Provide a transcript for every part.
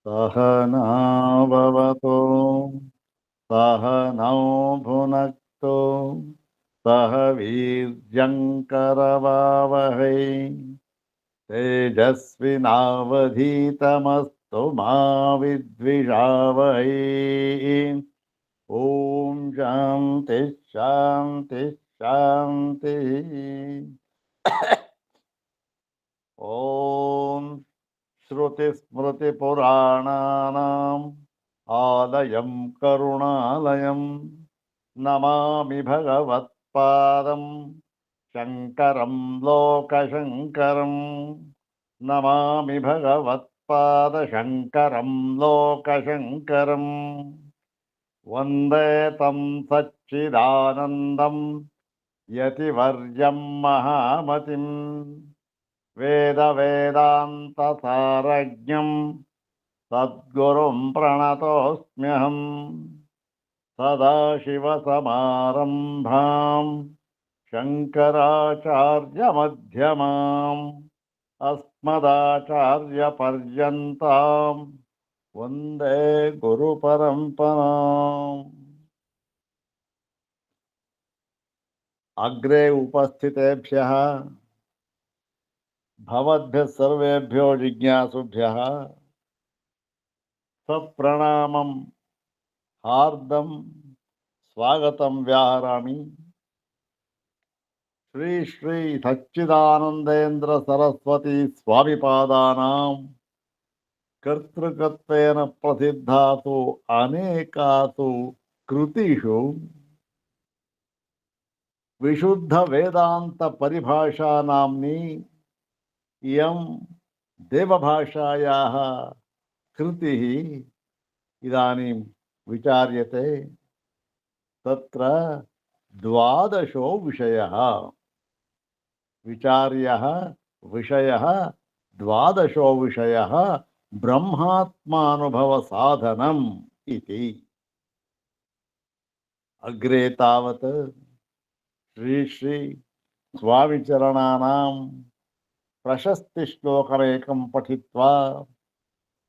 सहनाववतु सहनौ भुनक्तु सह वीर्यङ्करवावहै तेजस्विनावधीतमस्तु मा विद्विषावहै। ॐ शान्ति शान्ति शान्तिः। ॐ श्रुतिस्मृतिपुराणानाम् आलयं करुणालयं नमामि भगवत्पादं शङ्करं लोकशङ्करं नमामि भगवत्पादशङ्करं लोकशङ्करम् वन्दे तं सच्चिदानन्दं यतिवर्यं महामतिम् वेदान्तसारज्ञं सद्गुरुं प्रणतोऽस्म्यहम् सदाशिवसमारम्भां शङ्कराचार्यमध्यमाम् अस्मदाचार्यपर्यन्तां वन्दे गुरुपरम्पराम्। अग्रे उपस्थितेभ्यः भवद्भ्यः सर्वेभ्यो जिज्ञासुभ्यः सप्रणामं हार्दं स्वागतं व्याहरामि। श्री श्री सच्चिदानंदेन्द्र सरस्वती स्वामिपादानां कर्तृकत्वेन प्रसिद्धासु अनेकासु कृतिषु विशुद्ध वेदांत परिभाषा नाम्नी इयं देवभाषायाः कृतिः इदानीं विचार्यते। तत्र द्वादशो विषयः विचार्यः विषयः द्वादशो विषयः ब्रह्मात्मानुभव साधनम् इति। अग्रे तावत् श्री श्री स्वामिचरणानां प्रशस्तिश्लोकमेकं पठित्वा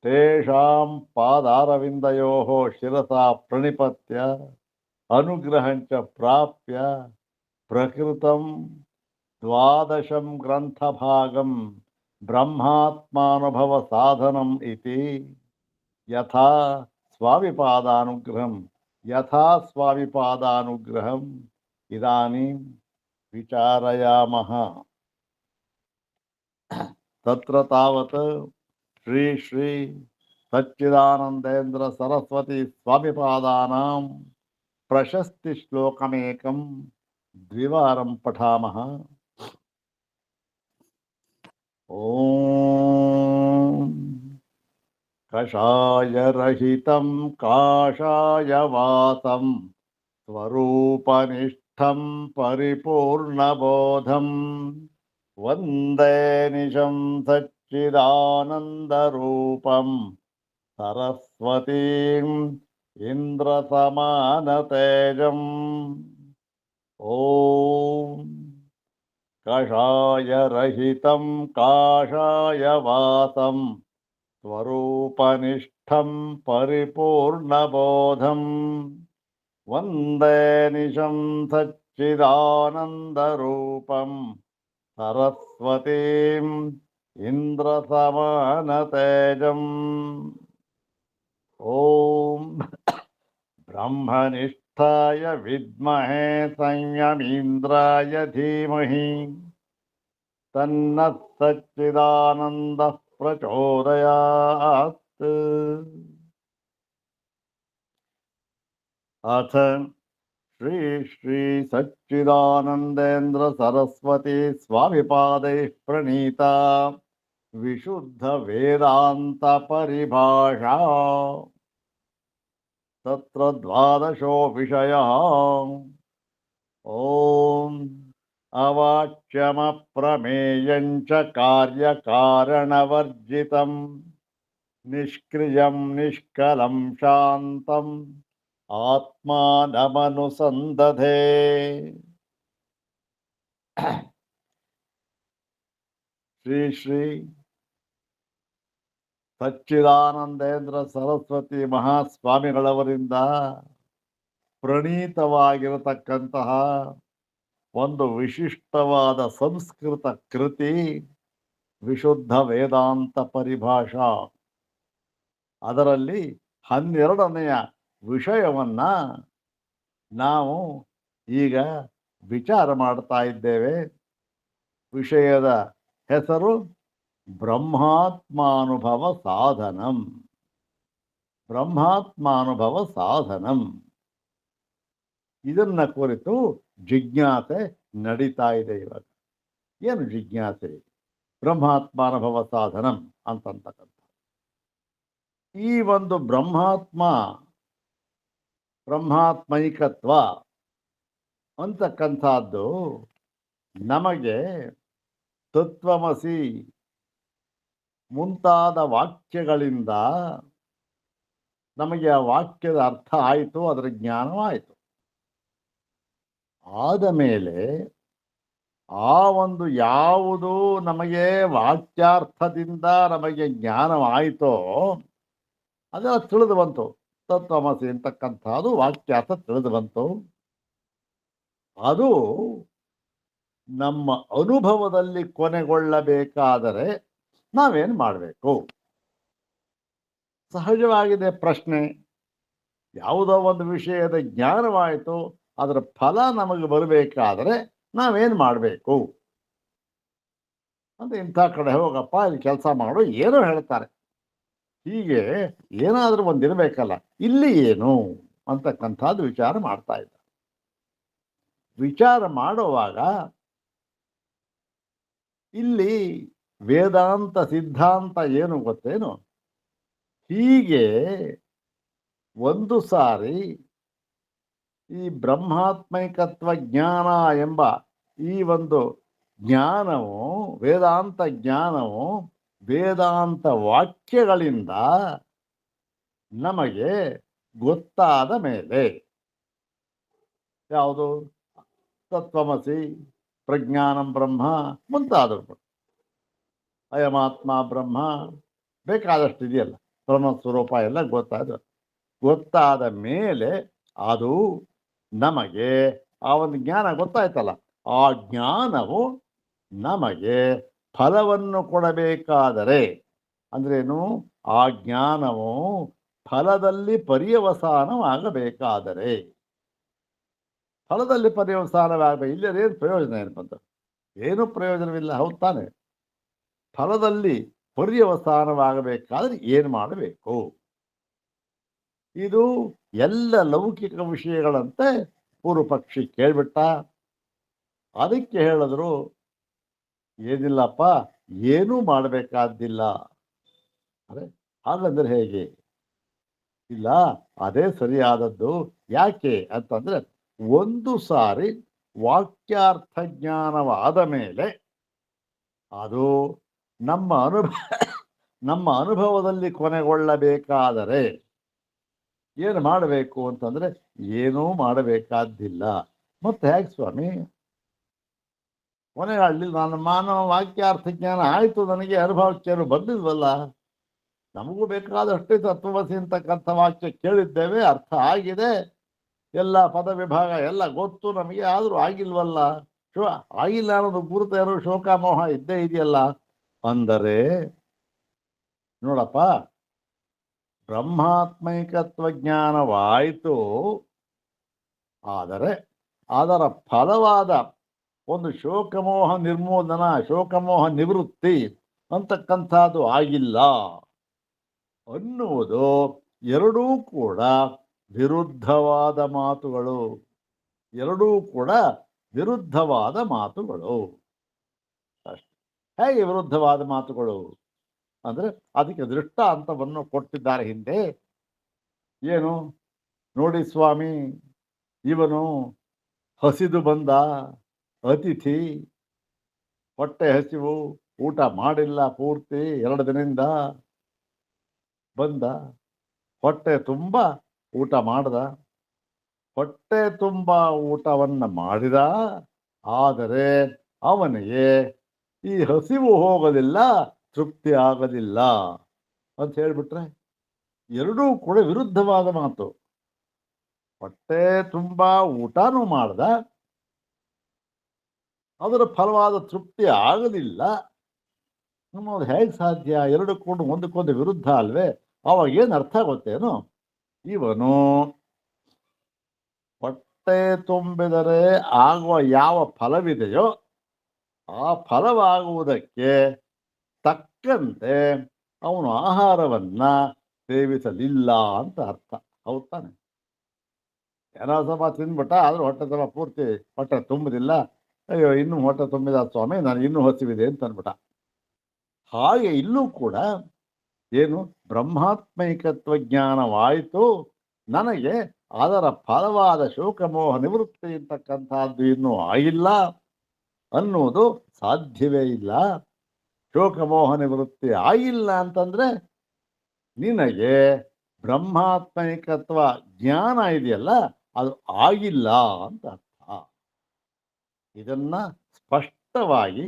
तेषां पादारविन्दयोः शिरसा प्रणिपत्य अनुग्रहं च प्राप्य प्रकृतं द्वादशं ग्रन्थभागं ब्रह्मात्मानुभव साधनम् इति यथा स्वामिपादानुग्रहम् इदानीं विचारयामः। तत्र तावत् श्री श्री सच्चिदानंदेन्द्र सरस्वती स्वामिपादानां प्रशस्ति श्लोकमेकं द्विवारं पठामः। ॐ कषायरहितं काषायवासं स्वरूपनिष्ठं परिपूर्णबोधं वन्दे निशं सच्चिदानन्दरूपं सरस्वतीम् इन्द्रसमानतेजम्। ॐ कषायरहितं काषायवासं स्वरूपनिष्ठं परिपूर्णबोधं वन्दे निशं सच्चिदानन्दरूपं सरस्वतीम् इन्द्रसमानतेजम्। ॐ ब्रह्मनिष्ठाय विद्महे संयमीन्द्राय धीमहि तन्नः सच्चिदानन्दः प्रचोदयात्। अथ श्री श्री सच्चिदानंदेन्द्र सरस्वती स्वामिपादैः प्रणीता विशुद्ध वेदांत परिभाषा। तत्र द्वादशो विषयः। ॐ अवाच्यमप्रमेयं च कार्यकारणवर्जितं निष्क्रियं निष्कलं शान्तम् आत्मानमनुसन्दधे। श्री श्री ಸಚ್ಚಿದಾನಂದೇಂದ್ರ ಸರಸ್ವತಿ ಮಹಾಸ್ವಾಮಿಗಳವರಿಂದ ಪ್ರಣೀತವಾಗಿರತಕ್ಕಂತಹ ಒಂದು ವಿಶಿಷ್ಟವಾದ ಸಂಸ್ಕೃತ ಕೃತಿ ವಿಶುದ್ಧ ವೇದಾಂತ ಪರಿಭಾಷಾ. ಅದರಲ್ಲಿ 12ನೆಯ ವಿಷಯವನ್ನ ನಾವು ಈಗ ವಿಚಾರ ಮಾಡ್ತಾ ಇದ್ದೇವೆ. ವಿಷಯದ ಹೆಸರು ಬ್ರಹ್ಮಾತ್ಮಾನುಭವ ಸಾಧನಂ. ಬ್ರಹ್ಮಾತ್ಮಾನುಭವ ಸಾಧನಂ. ಇದನ್ನ ಕುರಿತು ಜಿಜ್ಞಾಸೆ ನಡೀತಾ ಇದೆ ಇವಾಗ. ಏನು ಜಿಜ್ಞಾಸೆ? ಬ್ರಹ್ಮಾತ್ಮಾನುಭವ ಸಾಧನಂ ಅಂತಕ್ಕಂಥ ಈ ಒಂದು ಬ್ರಹ್ಮಾತ್ಮೈಕತ್ವ ಅಂತಕ್ಕಂಥದ್ದು ನಮಗೆ ತತ್ವಮಸಿ ಮುಂತಾದ ವಾಕ್ಯಗಳಿಂದ ನಮಗೆ ಆ ವಾಕ್ಯದ ಅರ್ಥ ಆಯಿತು, ಅದರ ಜ್ಞಾನವಾಯಿತು. ಆದ ಮೇಲೆ ಆ ಒಂದು ಯಾವುದು ನಮಗೆ ವಾಕ್ಯಾರ್ಥದಿಂದ ನಮಗೆ ಜ್ಞಾನವಾಯಿತೋ ಅದೆಲ್ಲ ತಿಳಿದು ಬಂತು. ತತ್ವಮಸಿ ಅಂತಕ್ಕಂಥದ್ದು ವಾಕ್ಯಾರ್ಥ ತಿಳಿದು ಬಂತು. ಅದು ನಮ್ಮ ಅನುಭವದಲ್ಲಿ ಕೊನೆಗೊಳ್ಳಬೇಕಾದರೆ ನಾವೇನು ಮಾಡಬೇಕು? ಸಹಜವಾಗಿದೆ ಪ್ರಶ್ನೆ. ಯಾವುದೋ ಒಂದು ವಿಷಯದ ಜ್ಞಾನವಾಯಿತು, ಅದರ ಫಲ ನಮಗೆ ಬರಬೇಕಾದರೆ ನಾವೇನು ಮಾಡಬೇಕು ಅಂತ ಇಂಥ ಕಡೆ ಹೋಗಪ್ಪ, ಇಲ್ಲಿ ಕೆಲಸ ಮಾಡು, ಏನೋ ಹೇಳ್ತಾರೆ. ಹೀಗೆ ಏನಾದರೂ ಒಂದಿರಬೇಕಲ್ಲ, ಇಲ್ಲಿ ಏನು ಅಂತಕ್ಕಂಥದ್ದು ವಿಚಾರ ಮಾಡ್ತಾ ಇದ್ದ. ವಿಚಾರ ಮಾಡುವಾಗ ಇಲ್ಲಿ ವೇದಾಂತ ಸಿದ್ಧಾಂತ ಏನು ಗೊತ್ತೇನು? ಹೀಗೆ ಒಂದು ಸಾರಿ ಈ ಬ್ರಹ್ಮಾತ್ಮೈಕತ್ವ ಜ್ಞಾನ ಎಂಬ ಈ ಒಂದು ಜ್ಞಾನವು, ವೇದಾಂತ ಜ್ಞಾನವು ವೇದಾಂತ ವಾಕ್ಯಗಳಿಂದ ನಮಗೆ ಗೊತ್ತಾದ ಮೇಲೆ, ಯಾವುದು ತತ್ವಮಸಿ, ಪ್ರಜ್ಞಾನಂ ಬ್ರಹ್ಮ ಮುಂತಾದವು, ಅಯಮಾತ್ಮ ಬ್ರಹ್ಮ, ಬೇಕಾದಷ್ಟು ಇದೆಯಲ್ಲ, ಬ್ರಹ್ಮಸ್ವರೂಪ ಎಲ್ಲ ಗೊತ್ತಾದ ಮೇಲೆ ಅದು ನಮಗೆ ಆ ಒಂದು ಜ್ಞಾನ ಗೊತ್ತಾಯ್ತಲ್ಲ, ಆ ಜ್ಞಾನವು ನಮಗೆ ಫಲವನ್ನು ಕೊಡಬೇಕಾದರೆ, ಅಂದ್ರೇನು? ಆ ಜ್ಞಾನವು ಫಲದಲ್ಲಿ ಪರ್ಯವಸಾನವಾಗಬೇಕಾದರೆ, ಫಲದಲ್ಲಿ ಪರ್ಯವಸಾನವಾಗಬೇಕು. ಇಲ್ಲದೇನು ಪ್ರಯೋಜನ ಏನು ಬಂತ? ಏನೂ ಪ್ರಯೋಜನವಿಲ್ಲ, ಹೌದು ತಾನೆ? ಫಲದಲ್ಲಿ ಪರ್ಯವಸಾನವಾಗಬೇಕಾದ್ರೆ ಏನು ಮಾಡಬೇಕು? ಇದು ಎಲ್ಲ ಲೌಕಿಕ ವಿಷಯಗಳಂತೆ ಪೂರ್ವ ಪಕ್ಷಿ ಕೇಳ್ಬಿಟ್ಟ. ಅದಕ್ಕೆ ಹೇಳಿದ್ರು, ಏನಿಲ್ಲಪ್ಪ, ಏನೂ ಮಾಡಬೇಕಾದ್ದಿಲ್ಲ. ಅರೆ ಹಾಗಂದ್ರೆ ಹೇಗೆ? ಇಲ್ಲ, ಅದೇ ಸರಿಯಾದದ್ದು. ಯಾಕೆ ಅಂತಂದ್ರೆ, ಒಂದು ಸಾರಿ ವಾಕ್ಯಾರ್ಥ ಜ್ಞಾನವಾದ ಮೇಲೆ ಅದು ನಮ್ಮ ಅನುಭವದಲ್ಲಿ ಕೊನೆಗೊಳ್ಳಬೇಕಾದರೆ ಏನು ಮಾಡಬೇಕು ಅಂತಂದ್ರೆ, ಏನೂ ಮಾಡಬೇಕಾದ್ದಿಲ್ಲ. ಮತ್ತೆ ಹೇಗೆ ಸ್ವಾಮಿ? ಕೊನೆಗಾಡಲಿ ನನ್ನ ಮಾನವ ವಾಕ್ಯಾರ್ಥ ಜ್ಞಾನ ಆಯಿತು, ನನಗೆ ಅನುಭವಕ್ಕೇನು ಬಂದಿಲ್ವಲ್ಲ. ನಮಗೂ ಬೇಕಾದಷ್ಟೇ ತತ್ವಮಸಿ ಅಂತಕ್ಕಂಥ ವಾಕ್ಯ ಕೇಳಿದ್ದೇವೆ, ಅರ್ಥ ಆಗಿದೆ, ಎಲ್ಲ ಪದ ವಿಭಾಗ ಎಲ್ಲ ಗೊತ್ತು ನಮಗೆ, ಆದರೂ ಆಗಿಲ್ವಲ್ಲ. ಆಗಿಲ್ಲ ಅನ್ನೋದು ಗುರುತ ಇರೋ ಶೋಕಾಮೋಹ ಇದ್ದೇ ಇದೆಯಲ್ಲ. ಅಂದರೆ ನೋಡಪ್ಪ, ಬ್ರಹ್ಮಾತ್ಮೈಕತ್ವ ಜ್ಞಾನವಾಯಿತು, ಆದರೆ ಅದರ ಫಲವಾದ ಒಂದು ಶೋಕಮೋಹ ನಿರ್ಮೂಲನ, ಶೋಕಮೋಹ ನಿವೃತ್ತಿ ಅಂತಕ್ಕಂಥದ್ದು ಆಗಿಲ್ಲ ಅನ್ನುವುದು ಎರಡೂ ಕೂಡ ವಿರುದ್ಧವಾದ ಮಾತುಗಳು. ಎರಡೂ ಕೂಡ ವಿರುದ್ಧವಾದ ಮಾತುಗಳು. ಅಷ್ಟೆ. ಹೇಗೆ ವಿರುದ್ಧವಾದ ಮಾತುಗಳು ಅಂದರೆ, ಅದಕ್ಕೆ ದೃಷ್ಟಾಂತವನ್ನು ಕೊಟ್ಟಿದ್ದಾರೆ ಹಿಂದೆ. ಏನು? ನೋಡಿ ಸ್ವಾಮಿ, ಇವನು ಹಸಿದು ಬಂದ ಅತಿಥಿ, ಹೊಟ್ಟೆ ಹಸಿವು, ಊಟ ಮಾಡಿಲ್ಲ ಪೂರ್ತಿ 2 ದಿನದಿಂದ. ಬಂದ, ಹೊಟ್ಟೆ ತುಂಬ ಊಟ ಮಾಡ್ದ, ಹೊಟ್ಟೆ ತುಂಬ ಊಟವನ್ನು ಮಾಡಿದ. ಆದರೆ ಅವನಿಗೆ ಈ ಹಸಿವು ಹೋಗಲಿಲ್ಲ, ತೃಪ್ತಿ ಆಗಲಿಲ್ಲ. ಅಂತ ಹೇಳಿಬಿಟ್ರೆ ಎರಡೂ ಕೂಡ ವಿರುದ್ಧವಾದ ಮಾತು. ಹೊಟ್ಟೆ ತುಂಬ ಊಟನೂ ಮಾಡ್ದ, ಅದರ ಫಲವಾದ ತೃಪ್ತಿ ಆಗಲಿಲ್ಲ ಅನ್ನೋದು ಹೇಗೆ ಸಾಧ್ಯ? ಎರಡು ಕೂಡ ಒಂದಕ್ಕೊಂದು ವಿರುದ್ಧ ಅಲ್ವೇ? ಅವಾಗ ಏನು ಅರ್ಥ ಗೊತ್ತೇನು? ಇವನು ಹೊಟ್ಟೆ ತುಂಬಿದರೆ ಆಗುವ ಯಾವ ಫಲವಿದೆಯೋ ಆ ಫಲವಾಗುವುದಕ್ಕೆ ತಕ್ಕಂತೆ ಅವನು ಆಹಾರವನ್ನ ಸೇವಿಸಲಿಲ್ಲ ಅಂತ ಅರ್ಥ. ಹೌದು ತಾನೆ? ಏನೋ ಸ್ವಲ್ಪ ತಿಂದ್ಬಿಟ್ಟ, ಆದ್ರೂ ಹೊಟ್ಟೆ ಸ್ವಲ್ಪ ಪೂರ್ತಿ ಹೊಟ್ಟೆ ತುಂಬುದಿಲ್ಲ. ಅಯ್ಯೋ ಇನ್ನೂ ಹೊಟ್ಟೆ ತುಂಬಿದ ಸ್ವಾಮಿ, ನಾನು ಇನ್ನೂ ಹಸಿವಿದೆ ಅಂತ ಅಂದ್ಬಿಟ್ಟ. ಹಾಗೆ ಇಲ್ಲೂ ಕೂಡ ಏನು ಬ್ರಹ್ಮಾತ್ಮೈಕತ್ವ ಜ್ಞಾನವಾಯಿತು, ನನಗೆ ಅದರ ಫಲವಾದ ಶೋಕಮೋಹ ನಿವೃತ್ತಿ ಇರ್ತಕ್ಕಂಥದ್ದು ಇನ್ನೂ ಆಗಿಲ್ಲ ಅನ್ನೋದು ಸಾಧ್ಯವೇ ಇಲ್ಲ. ಶೋಕಮೋಹ ನಿವೃತ್ತಿ ಆಗಿಲ್ಲ ಅಂತಂದ್ರೆ ನಿನಗೆ ಬ್ರಹ್ಮಾತ್ಮೈಕತ್ವ ಜ್ಞಾನ ಇದೆಯಲ್ಲ ಅದು ಆಗಿಲ್ಲ ಅಂತ ಅರ್ಥ. ಇದನ್ನ ಸ್ಪಷ್ಟವಾಗಿ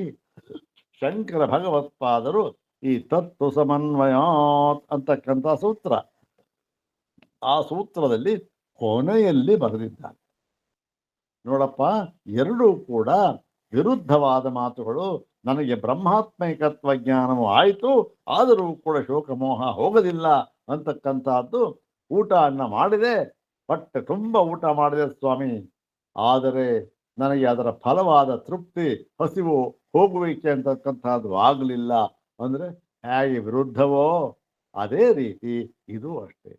ಶಂಕರ ಭಗವತ್ಪಾದರು ಈ ತತ್ವ ಸಮನ್ವಯಾತ್ ಅಂತಕ್ಕಂಥ ಸೂತ್ರ, ಆ ಸೂತ್ರದಲ್ಲಿ ಕೊನೆಯಲ್ಲಿ ಬರೆದಿದ್ದಾರೆ. ನೋಡಪ್ಪ, ಎರಡೂ ಕೂಡ ವಿರುದ್ಧವಾದ ಮಾತುಗಳು. ನನಗೆ ಬ್ರಹ್ಮಾತ್ಮೈಕತ್ವ ಜ್ಞಾನವೂ ಆಯಿತು, ಆದರೂ ಕೂಡ ಶೋಕಮೋಹ ಹೋಗಲಿಲ್ಲ ಅಂತಕ್ಕಂಥದ್ದು. ಊಟ ಅನ್ನ ಮಾಡಿದೆ, ಹೊಟ್ಟೆ ತುಂಬ ಊಟ ಮಾಡಿದೆ ಸ್ವಾಮಿ, ಆದರೆ ನನಗೆ ಅದರ ಫಲವಾದ ತೃಪ್ತಿ, ಹಸಿವು, ಹೋಗುವಿಕೆ ಅಂತಕ್ಕಂಥದ್ದು ಆಗಲಿಲ್ಲ ಅಂದರೆ ಹೇಗೆ ವಿರುದ್ಧವೋ ಅದೇ ರೀತಿ ಇದು ಅಷ್ಟೇ.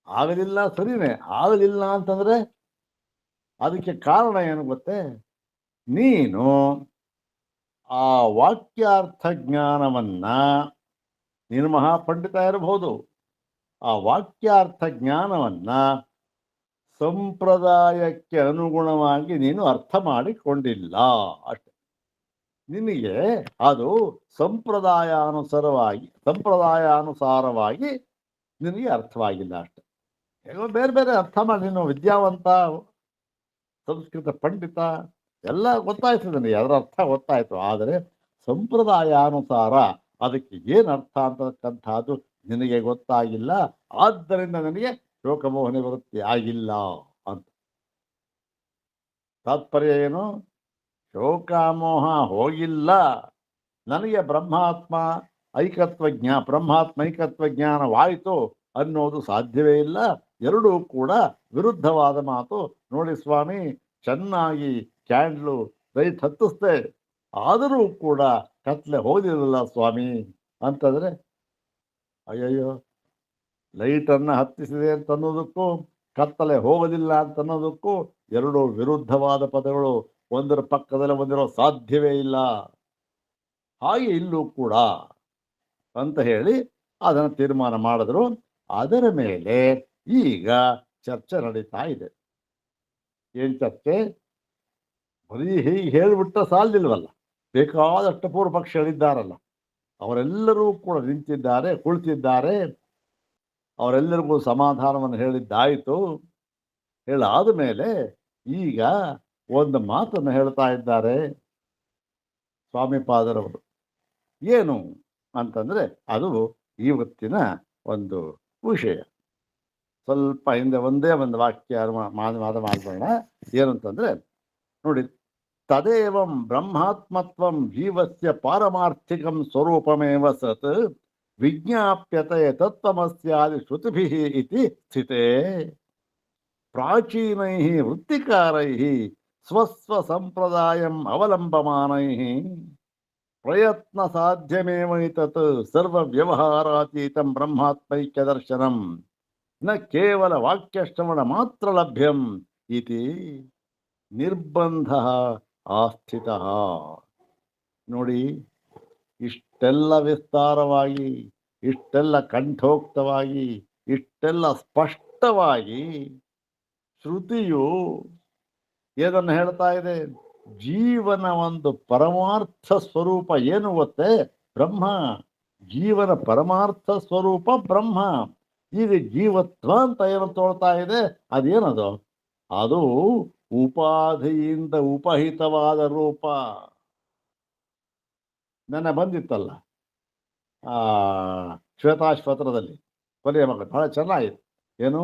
ಆಗಲಿಲ್ಲ ಸರಿನೇ, ಆಗಲಿಲ್ಲ ಅಂತಂದ್ರೆ ಅದಕ್ಕೆ ಕಾರಣ ಏನು ಗೊತ್ತೇ? ನೀನು ಆ ವಾಕ್ಯಾರ್ಥ ಜ್ಞಾನವನ್ನ, ನೀನು ಮಹಾಪಂಡಿತ ಇರಬಹುದು, ಆ ವಾಕ್ಯಾರ್ಥ ಜ್ಞಾನವನ್ನ ಸಂಪ್ರದಾಯಕ್ಕೆ ಅನುಗುಣವಾಗಿ ನೀನು ಅರ್ಥ ಮಾಡಿಕೊಂಡಿಲ್ಲ ಅಷ್ಟೆ. ನಿನಗೆ ಅದು ಸಂಪ್ರದಾಯಾನುಸಾರವಾಗಿ ನಿನಗೆ ಅರ್ಥವಾಗಿಲ್ಲ ಅಷ್ಟೆ. ಹೇಗೋ ಬೇರೆ ಬೇರೆ ಅರ್ಥ ಮಾಡಿ, ನೀನು ವಿದ್ಯಾವಂತ, ಸಂಸ್ಕೃತ ಪಂಡಿತ, ಎಲ್ಲ ಗೊತ್ತಾಯ್ತು ನನಗೆ, ಅದರ ಅರ್ಥ ಗೊತ್ತಾಯ್ತು. ಆದರೆ ಸಂಪ್ರದಾಯಾನುಸಾರ ಅದಕ್ಕೆ ಏನು ಅರ್ಥ ಅಂತಕ್ಕಂಥದ್ದು ನಿನಗೆ ಗೊತ್ತಾಗಿಲ್ಲ. ಆದ್ದರಿಂದ ನನಗೆ ಶೋಕಮೋಹ ನಿವೃತ್ತಿ ಆಗಿಲ್ಲ ಅಂತ. ತಾತ್ಪರ್ಯ ಏನು? ಶೋಕಮೋಹ ಹೋಗಿಲ್ಲ, ನನಗೆ ಬ್ರಹ್ಮಾತ್ಮೈಕತ್ವ ಜ್ಞಾನವಾಯಿತು ಅನ್ನೋದು ಸಾಧ್ಯವೇ ಇಲ್ಲ. ಎರಡೂ ಕೂಡ ವಿರುದ್ಧವಾದ ಮಾತು. ನೋಡಿ ಸ್ವಾಮಿ, ಚೆನ್ನಾಗಿ ಕ್ಯಾಂಡ್ಲು ಲೈಟ್ ಹತ್ತಿಸ್ದೆ, ಆದರೂ ಕೂಡ ಕತ್ಲೆ ಹೋದಿರಲಿಲ್ಲ ಸ್ವಾಮಿ ಅಂತಂದ್ರೆ, ಅಯ್ಯಯ್ಯೋ, ಲೈಟನ್ನು ಹತ್ತಿಸಿದೆ ಅಂತ ಅನ್ನೋದಕ್ಕೂ ಕತ್ತಲೆ ಹೋಗೋದಿಲ್ಲ ಅಂತ ಅನ್ನೋದಕ್ಕೂ ಎರಡೂ ವಿರುದ್ಧವಾದ ಪದಗಳು, ಒಂದರ ಪಕ್ಕದಲ್ಲಿ ಒಂದಿರೋ ಸಾಧ್ಯವೇ ಇಲ್ಲ. ಹಾಗೆ ಇಲ್ಲೂ ಕೂಡ ಅಂತ ಹೇಳಿ ಅದನ್ನು ತೀರ್ಮಾನ ಮಾಡಿದ್ರು. ಅದರ ಮೇಲೆ ಈಗ ಚರ್ಚೆ ನಡೀತಾ ಇದೆ. ಏನ್ ಚರ್ಚೆ? ಬರೀ ಹೀಗೆ ಹೇಳಿಬಿಟ್ಟ ಸಾಲಿಲ್ವಲ್ಲ, ಬೇಕಾದಷ್ಟು ಪೂರ್ವ ಪಕ್ಷಗಳಿದ್ದಾರಲ್ಲ, ಅವರೆಲ್ಲರೂ ಕೂಡ ನಿಂತಿದ್ದಾರೆ, ಕುಳಿತಿದ್ದಾರೆ. ಅವರೆಲ್ಲರಿಗೂ ಸಮಾಧಾನವನ್ನು ಹೇಳಿದ್ದಾಯಿತು. ಹೇಳಾದ ಮೇಲೆ ಈಗ ಒಂದು ಮಾತನ್ನು ಹೇಳ್ತಾ ಇದ್ದಾರೆ ಸ್ವಾಮಿಪಾದರವರು. ಏನು ಅಂತಂದ್ರೆ ಅದು ಇವತ್ತಿನ ಒಂದು ವಿಷಯ. ಸ್ವಲ್ಪ ಹಿಂದೆ ಒಂದೇ ಒಂದು ವಾಕ್ಯ ಮಾತನಾಡೋಣ. ಏನಂತಂದ್ರೆ ನೋಡಿ, ತದೇವಂ ಬ್ರಹ್ಮಾತ್ಮತ್ವಂ ಜೀವಸ್ಯ ಪಾರಮಾರ್ಥಿಕಂ ಸ್ವರೂಪಮೇವ ಸತ್ ವಿಜ್ಞಾಪ್ಯತೆ ತತ್ವಮಸ್ಯಾದಿ ಶ್ರುತಿಭಿಃ ಇತಿ ಸ್ಥಿತೇ ಪ್ರಾಚೀನೈಃ ವೃತ್ತಿಕಾರೈಃ ಸ್ವಸ್ವ ಸಂಪ್ರದಾಯಂ ಅವಲಂಬಮಾನೈಃ ಪ್ರಯತ್ನ ಸಾಧ್ಯಮೇವೈತತ್ ಸರ್ವ ವ್ಯವಹಾರಾತೀತಂ ಬ್ರಹ್ಮಾತ್ಮೈಕ್ಯ ದರ್ಶನಂ ನ ಕೇವಲ ವಾಕ್ಯಶ್ರವಣ ಮಾತ್ರ ಲಭ್ಯಂ ಇತಿ ನಿರ್ಬಂಧ ಆಸ್ಥಿತಃ. ನೋಡಿ, ಇಷ್ಟೆಲ್ಲ ವಿಸ್ತಾರವಾಗಿ, ಇಷ್ಟೆಲ್ಲ ಕಂಠೋಕ್ತವಾಗಿ, ಇಷ್ಟೆಲ್ಲ ಸ್ಪಷ್ಟವಾಗಿ ಶ್ರುತಿಯು ಏನನ್ನು ಹೇಳ್ತಾ ಇದೆ? ಜೀವನ ಒಂದು ಪರಮಾರ್ಥ ಸ್ವರೂಪ ಏನು ಗೊತ್ತೇ? ಬ್ರಹ್ಮ. ಜೀವನ ಪರಮಾರ್ಥ ಸ್ವರೂಪ ಬ್ರಹ್ಮ. ಈಗ ಜೀವತ್ವ ಅಂತ ಏನು ತೋಳ್ತಾ ಇದೆ, ಅದೇನದು? ಅದು ಉಪಾಧಿಯಿಂದ ಉಪಹಿತವಾದ ರೂಪ. ನನ್ನ ಬಂದಿತ್ತಲ್ಲ, ಆ ಶ್ವೇತಾಶ್ವತ್ರದಲ್ಲಿ ಕೊನೆಯ ಮಗಳು ಬಹಳ ಚೆನ್ನಾಗಿದೆ. ಏನು